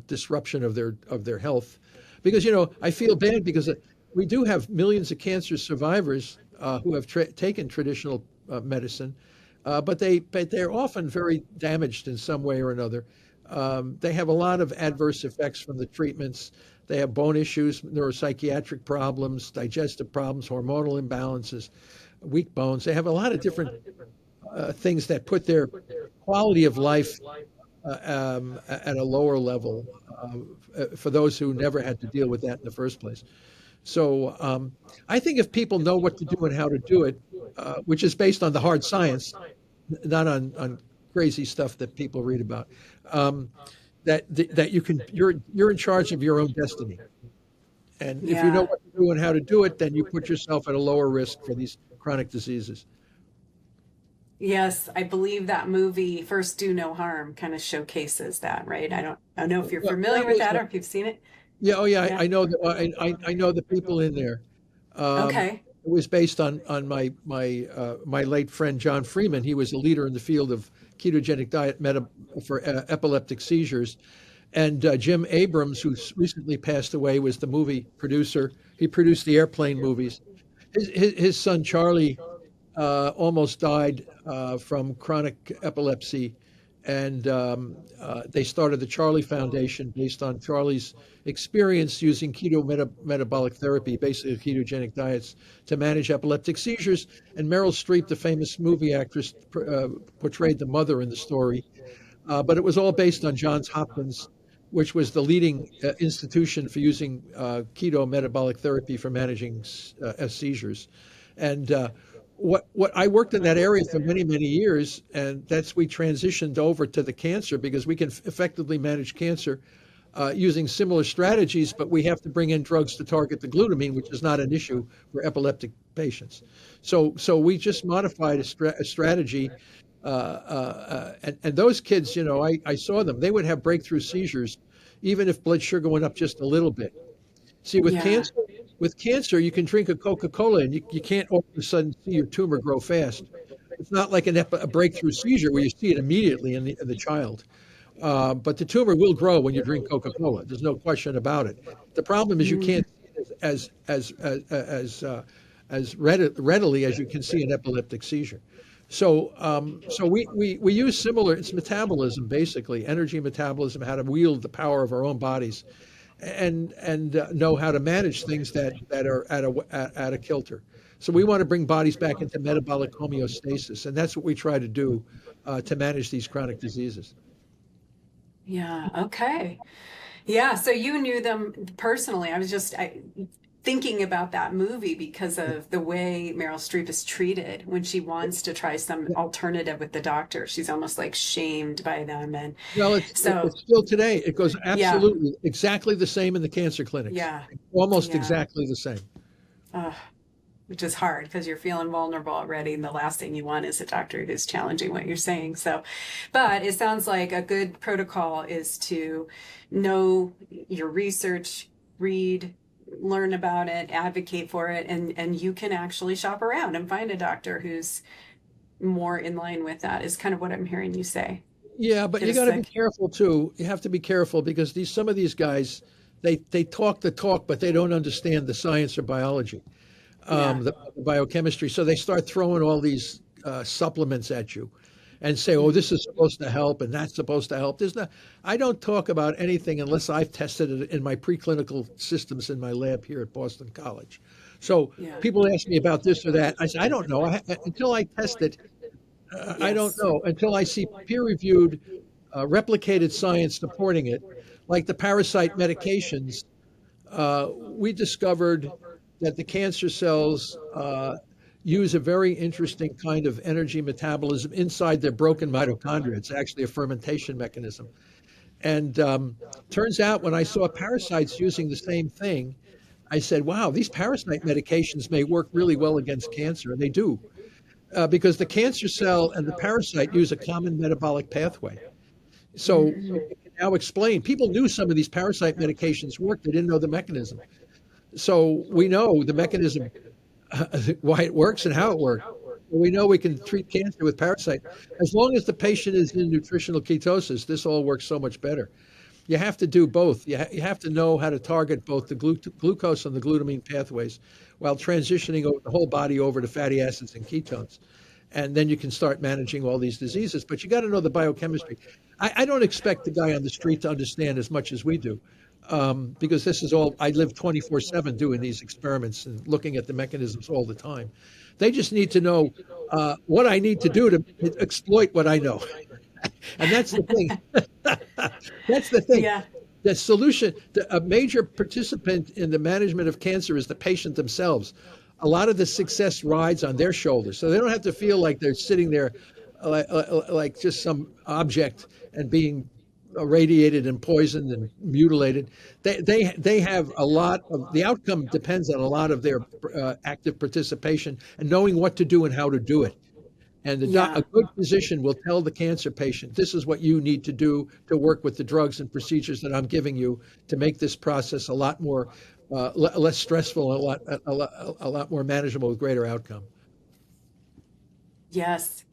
disruption of their health. Because I feel bad because we do have millions of cancer survivors who have taken traditional medicine, but they're often very damaged in some way or another. They have a lot of adverse effects from the treatments. They have bone issues, neuropsychiatric problems, digestive problems, hormonal imbalances, weak bones. They have a lot of different things that put their quality of life at a lower level for those who never had to deal with that in the first place. So I think if people know what to do and how to do it, which is based on the hard science, not on crazy stuff that people read about, um, that you're in charge of your own destiny. And if you know yeah. what to do and how to do it, then you put yourself at a lower risk for these chronic diseases. Yes, I believe that movie First Do No Harm kind of showcases that, right? I don't know if you're Well, that familiar with was that or if you've seen it. Yeah, oh yeah, Yeah. I know that. I know the people in there. Okay. It was based on my late friend John Freeman. He was a leader in the field of ketogenic diet for epileptic seizures. And Jim Abrams, who's recently passed away, was the movie producer. He produced the airplane movies. His son Charlie almost died from chronic epilepsy, and they started the Charlie Foundation based on Charlie's experience using metabolic therapy, basically ketogenic diets, to manage epileptic seizures. And Meryl Streep, the famous movie actress, portrayed the mother in the story. But it was all based on Johns Hopkins, which was the leading institution for using keto metabolic therapy for managing seizures. And what I worked in that area for many years, and that's we transitioned over to the cancer because we can effectively manage cancer using similar strategies, but we have to bring in drugs to target the glutamine, which is not an issue for epileptic patients. So we just modified a strategy. And those kids, I saw them. They would have breakthrough seizures, even if blood sugar went up just a little bit. See, Yeah. with cancer, you can drink a Coca-Cola and you can't all of a sudden see your tumor grow fast. It's not like a breakthrough seizure where you see it immediately in the child. But the tumor will grow when you drink Coca-Cola. There's no question about it. The problem is you Mm. can't see it as readily as you can see an epileptic seizure. So we use similar. It's metabolism basically, energy metabolism, how to wield the power of our own bodies, and know how to manage things that are at a kilter. So we want to bring bodies back into metabolic homeostasis, and that's what we try to do to manage these chronic diseases. Yeah. Okay. Yeah. So you knew them personally. I was just thinking about that movie because of the way Meryl Streep is treated when she wants to try some alternative with the doctor. She's almost like shamed by them. And Well, so, it's still today. It goes yeah, absolutely exactly the same in the cancer clinics, yeah, almost yeah. exactly the same. Uh, which is hard because you're feeling vulnerable already. And the last thing you want is a doctor who's challenging what you're saying. So, but it sounds like a good protocol is to know your research, read, learn about it, advocate for it, and you can actually shop around and find a doctor who's more in line with that, is kind of what I'm hearing you say. Yeah, but Get you a got to be sick. careful too. You have to be careful because some of these guys, they talk the talk, but they don't understand the science or biology, Yeah. the biochemistry. So they start throwing all these supplements at you, and say, "Oh, Mm, this is supposed to help, and that's supposed to help." There's not. I don't talk about anything unless I've tested it in my preclinical systems in my lab here at Boston College. So yeah. people ask me about this or that. I say, I don't know. Until I test it, I don't Yes. know. Until I see peer-reviewed, replicated science supporting it, like the parasite medications. We discovered that the cancer cells use a very interesting kind of energy metabolism inside their broken mitochondria. It's actually a fermentation mechanism. And turns out when I saw parasites using the same thing, I said, wow, these parasite medications may work really well against cancer. And they do, because the cancer cell and the parasite use a common metabolic pathway. So Mm, we can now explain. People knew some of these parasite medications work, they didn't know the mechanism. So we know the mechanism, why it works and how it works. We know we can treat cancer with parasite. As long as the patient is in nutritional ketosis, this all works so much better. You have to do both. You have to know how to target both the glucose and the glutamine pathways while transitioning over the whole body over to fatty acids and ketones. And then you can start managing all these diseases. But you got to know the biochemistry. I don't expect the guy on the street to understand as much as we do, because this is all, I live 24/7 doing these experiments and looking at the mechanisms all the time. They just need to know what I need to do to exploit what I know. And that's the thing. That's the thing. yeah. The solution, a major participant in the management of cancer is the patient themselves. A lot of the success rides on their shoulders. So they don't have to feel like they're sitting there like just some object and being irradiated and poisoned and mutilated. They have a lot of the outcome depends on a lot of their active participation and knowing what to do and how to do it. And a Yeah. good physician will tell the cancer patient, this is what you need to do to work with the drugs and procedures that I'm giving you to make this process a lot more, less stressful, a lot more manageable with greater outcome. Yes.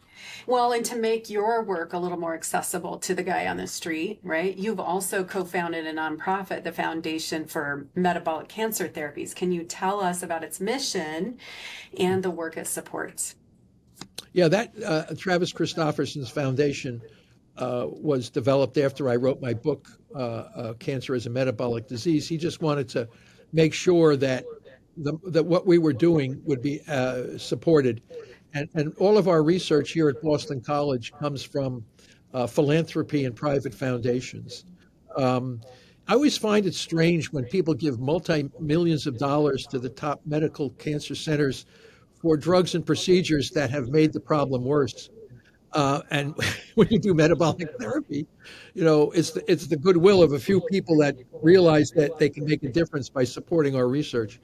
Well, and to make your work a little more accessible to the guy on the street, right? You've also co-founded a nonprofit, the Foundation for Metabolic Cancer Therapies. Can you tell us about its mission and the work it supports? Yeah, that Travis Christofferson's foundation was developed after I wrote my book, Cancer as a Metabolic Disease. He just wanted to make sure that that what we were doing would be supported. And all of our research here at Boston College comes from philanthropy and private foundations. Um, I always find it strange when people give multi-millions of dollars to the top medical cancer centers for drugs and procedures that have made the problem worse. And when you do metabolic therapy, it's the goodwill of a few people that realize that they can make a difference by supporting our research.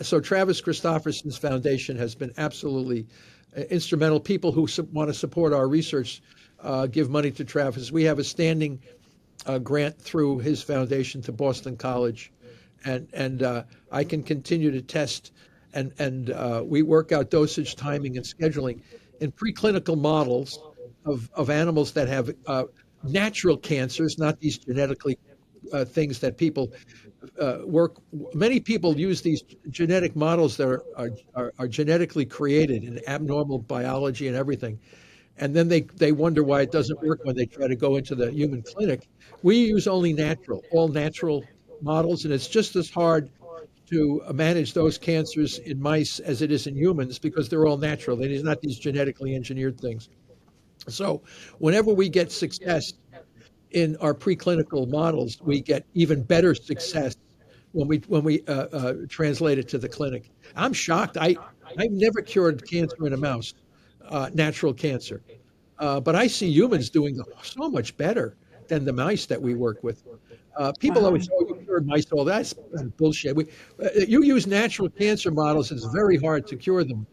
So Travis Christofferson's foundation has been absolutely instrumental. People who want to support our research give money to Travis. We have a standing grant through his foundation to Boston College, and I can continue to test, and we work out dosage, timing, and scheduling in preclinical models of animals that have natural cancers, not these genetically things that people work. Many people use these genetic models that are genetically created in abnormal biology and everything, and then they wonder why it doesn't work when they try to go into the human clinic. We use only all natural models, and it's just as hard to manage those cancers in mice as it is in humans because they're all natural. They're not these genetically engineered things. So whenever we get success in our preclinical models, we get even better success when we translate it to the clinic. I'm shocked. I've never cured cancer in a mouse, natural cancer, but I see humans doing so much better than the mice that we work with. People always Wow. say, "Oh, you cured mice." All that's bullshit. You use natural cancer models; it's very hard to cure them.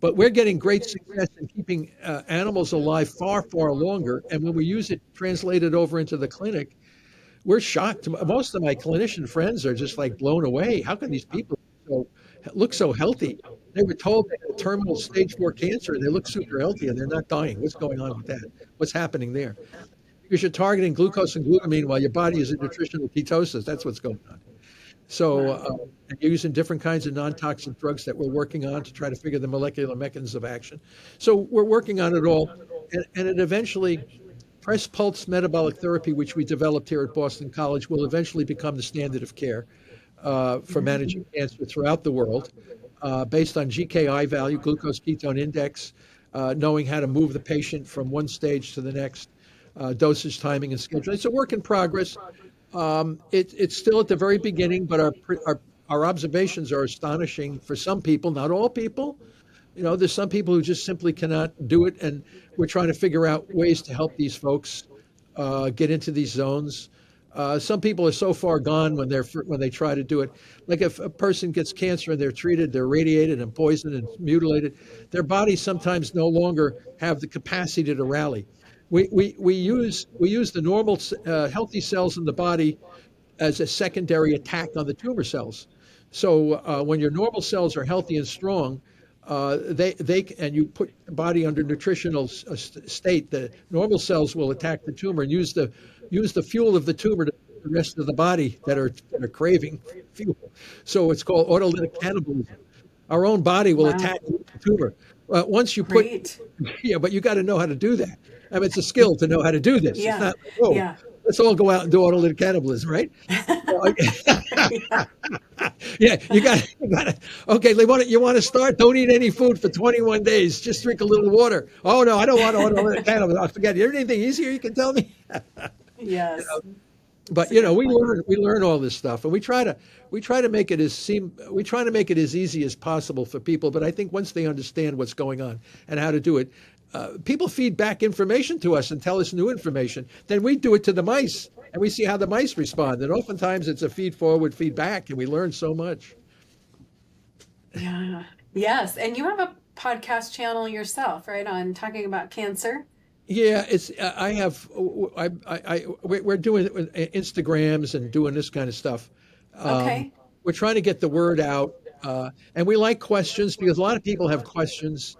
But we're getting great success in keeping animals alive far, far longer. And when we use it translated over into the clinic, we're shocked. Most of my clinician friends are just like blown away. How can these people so, look so healthy? They were told they had terminal stage 4 cancer and they look super healthy and they're not dying. What's going on with that? What's happening there? Because you're targeting glucose and glutamine while your body is in nutritional ketosis. That's what's going on. So, Wow. and you're using different kinds of non-toxic drugs that we're working on to try to figure the molecular mechanisms of action. So we're working on it all, and it eventually, press pulse metabolic therapy, which we developed here at Boston College, will eventually become the standard of care for managing cancer throughout the world, based on GKI value, glucose ketone index, knowing how to move the patient from one stage to the next, dosage timing and scheduling. It's a work in progress. It's still at the very beginning, but our observations are astonishing for some people, not all people. There's some people who just simply cannot do it, and we're trying to figure out ways to help these folks get into these zones. Some people are so far gone when they try to do it. Like if a person gets cancer and they're treated, they're radiated and poisoned and mutilated, their bodies sometimes no longer have the capacity to rally. We use the normal healthy cells in the body as a secondary attack on the tumor cells. So when your normal cells are healthy and strong, and you put the body under nutritional state, the normal cells will attack the tumor and use the fuel of the tumor to the rest of the body that are craving fuel. So it's called autolytic cannibalism. Our own body will Wow. attack the tumor. Once you put, Great. yeah, but you got to know how to do that. I mean, it's a skill to know how to do this. It's Yeah. not like, oh, Yeah. let's all go out and do autolytic cannibalism, right? Well, Yeah. yeah, you got to. Okay, you want to start? Don't eat any food for 21 days. Just drink a little water. Oh no, I don't want autolytic cannibalism. I forget. Is there anything easier you can tell me? Yes. But It's a good we point. learn all this stuff, and we try to make it as easy as possible for people. But I think once they understand what's going on and how to do it, people feed back information to us and tell us new information. Then we do it to the mice, and we see how the mice respond. And oftentimes it's a feed forward, feedback, and we learn so much. Yeah. Yes. And you have a podcast channel yourself, right? On talking about cancer. Yeah, it's I have we're doing Instagrams and doing this kind of stuff. Um, Okay. we're trying to get the word out, and we like questions because a lot of people have questions.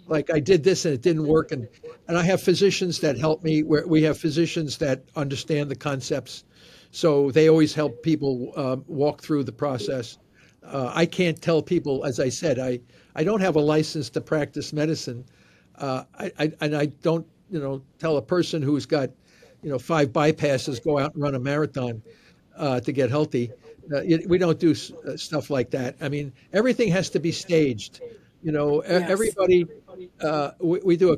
Like I did this and it didn't work, and I have physicians that help me. We have physicians that understand the concepts, so they always help people walk through the process. I can't tell people, as I said, I don't have a license to practice medicine. I don't, tell a person who's got, 5 bypasses, go out and run a marathon to get healthy. We don't do stuff like that. I mean, everything has to be staged. Yes. Everybody, we do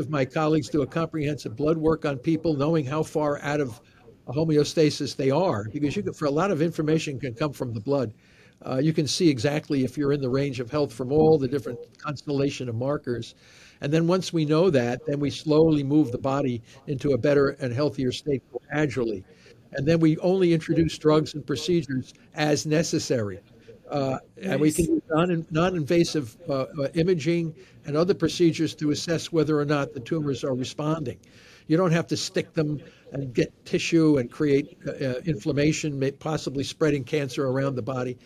my colleagues do a comprehensive blood work on people, knowing how far out of homeostasis they are, because for a lot of information can come from the blood. You can see exactly if you're in the range of health from all the different constellation of markers. And then once we know that, then we slowly move the body into a better and healthier state gradually. And then we only introduce drugs and procedures as necessary. And we can Nice. use non-invasive imaging and other procedures to assess whether or not the tumors are responding. You don't have to stick them and get tissue and create inflammation, possibly spreading cancer around the body.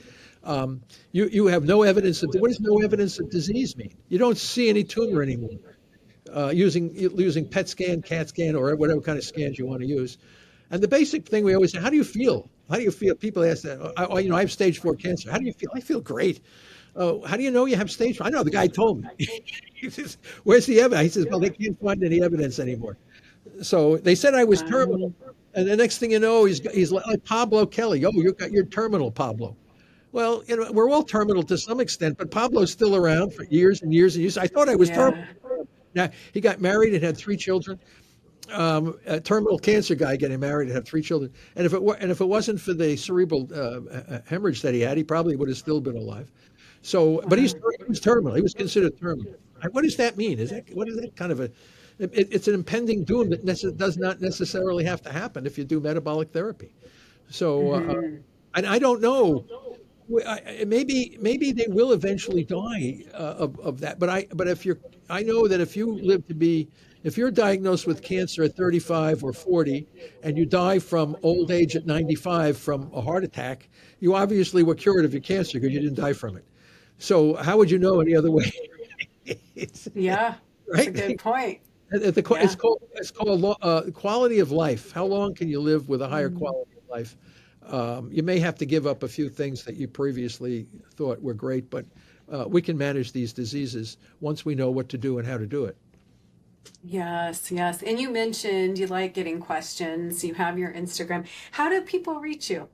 You have no evidence of what does no evidence of disease mean? You don't see any tumor anymore. Using PET scan, CAT scan, or whatever kind of scans you want to use. And the basic thing we always say, how do you feel? How do you feel? People ask that. I have stage 4 cancer. How do you feel? I feel great. Oh, how do you know you have stage 4? I know the guy told me. He says, "Where's the evidence?" He says, "Well, they can't find any evidence anymore." So they said I was terminal, and the next thing you know, he's like Pablo Kelly. Oh, you're terminal, Pablo. Well, we're all terminal to some extent, but Pablo's still around for years and years and years. I thought I was terminal. Yeah. Now he got married and had 3 children, A terminal cancer guy getting married and have 3 children. And if it wasn't for the cerebral hemorrhage that he had, he probably would have still been alive. So, but Wow. he was terminal. He was considered terminal. What does that mean? What is that kind of a? It's an impending doom that does not necessarily have to happen if you do metabolic therapy. So, Hmm. and I don't know. Maybe they will eventually die of that. But I know that if you live to be, if you're diagnosed with cancer at 35 or 40, and you die from old age at 95 from a heart attack, you obviously were cured of your cancer because you didn't die from it. So how would you know any other way? It's, Yeah, it's a good right? point. It's Yeah. called quality of life. How long can you live with a higher Mm. quality of life? You may have to give up a few things that you previously thought were great, but we can manage these diseases once we know what to do and how to do it. Yes, yes. And you mentioned you like getting questions. You have your Instagram. How do people reach you?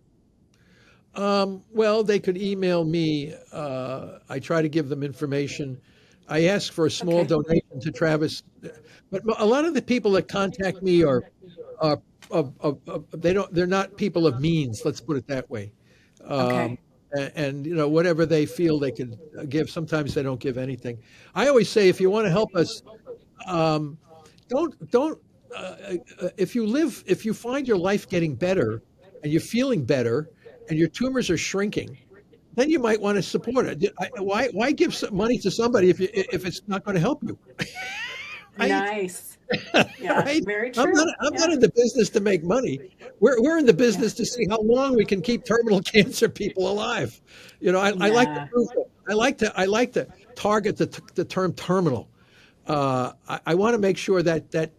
Well, they could email me. I try to give them information. I ask for a small Okay. donation to Travis, but a lot of the people that contact me are they're not people of means. Let's put it that way. Um, Okay. and whatever they feel they can give. Sometimes they don't give anything. I always say if you want to help us, um, don't if you find your life getting better and you're feeling better and your tumors are shrinking, then you might want to support it. Why give money to somebody if it's not going to help you, right? Nice. Yeah, Right? very I'm not true. I'm not Yeah. in the business to make money. We're in the Yeah. business to see how long we can keep terminal cancer people alive. I like to Yeah. prove it. I like to target the term terminal. I want to make sure that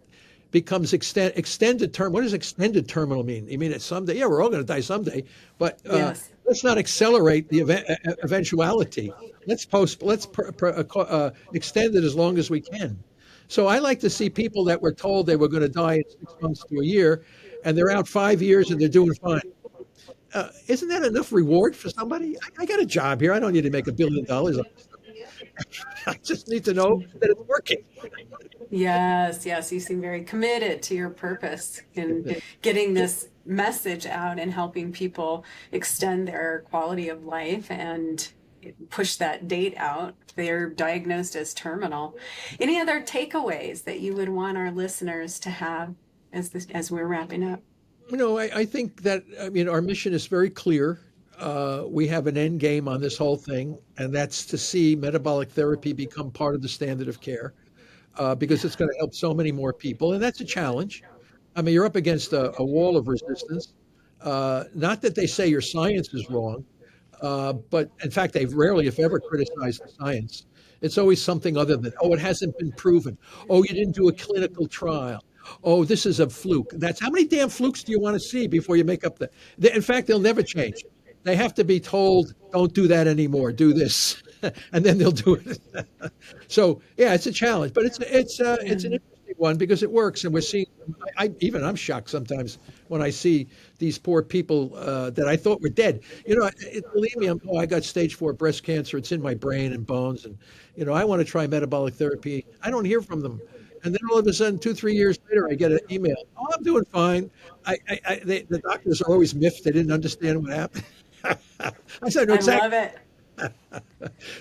becomes extended term. What does extended terminal mean? You mean it's someday? Yeah, we're all going to die someday, but Yes. let's not accelerate the eventuality. Let's extend it as long as we can. So I like to see people that were told they were going to die in 6 months to a year, and they're out 5 years and they're doing fine. Isn't that enough reward for somebody? I got a job here. I don't need to make $1 billion. I just need to know that it's working. Yes, yes, you seem very committed to your purpose in getting this message out and helping people extend their quality of life and push that date out. They're diagnosed as terminal. Any other takeaways that you would want our listeners to have as we're wrapping up? I think that our mission is very clear. We have an end game on this whole thing, and that's to see metabolic therapy become part of the standard of care because it's going to help so many more people, and that's a challenge. I mean, you're up against a wall of resistance. Not that they say your science is wrong, but in fact, they rarely, if ever, criticize the science. It's always something other than, oh, it hasn't been proven. Oh, you didn't do a clinical trial. Oh, this is a fluke. That's how many damn flukes do you want to see before you make up in fact, they'll never change. They have to be told, don't do that anymore. Do this, and then they'll do it. So yeah, it's a challenge, but it's an Yeah. interesting one because it works, and we're seeing. I'm shocked sometimes when I see these poor people that I thought were dead. Believe me, I got stage 4 breast cancer. It's in my brain and bones, and I want to try metabolic therapy. I don't hear from them, and then all of a sudden, 2, 3 years later, I get an email. Oh, I'm doing fine. The doctors are always miffed. They didn't understand what happened. I said, I know I exactly. love it.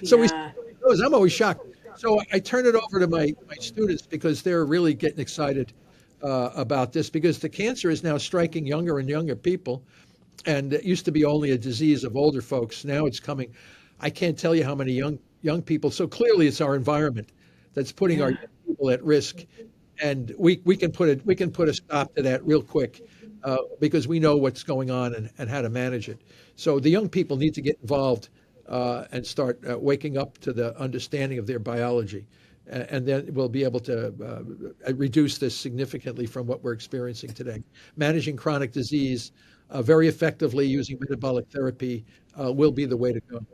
So we see Yeah. how it goes. I'm always shocked. So I turn it over to my students because they're really getting excited about this because the cancer is now striking younger and younger people. And it used to be only a disease of older folks. Now it's coming. I can't tell you how many young people. So clearly it's our environment that's putting our Yeah. young people at risk. And we can put a stop to that real quick because we know what's going on and how to manage it. So the young people need to get involved and start waking up to the understanding of their biology, and then we'll be able to reduce this significantly from what we're experiencing today. Managing chronic disease very effectively using metabolic therapy will be the way to go.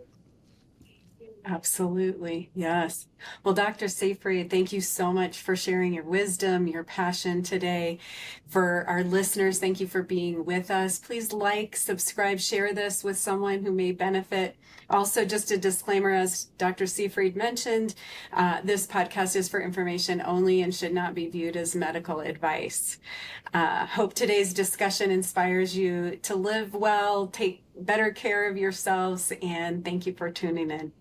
Absolutely. Yes. Well, Dr. Seyfried, thank you so much for sharing your wisdom, your passion today. For our listeners, thank you for being with us. Please like, subscribe, share this with someone who may benefit. Also, just a disclaimer, as Dr. Seyfried mentioned, this podcast is for information only and should not be viewed as medical advice. Hope today's discussion inspires you to live well, take better care of yourselves, and thank you for tuning in.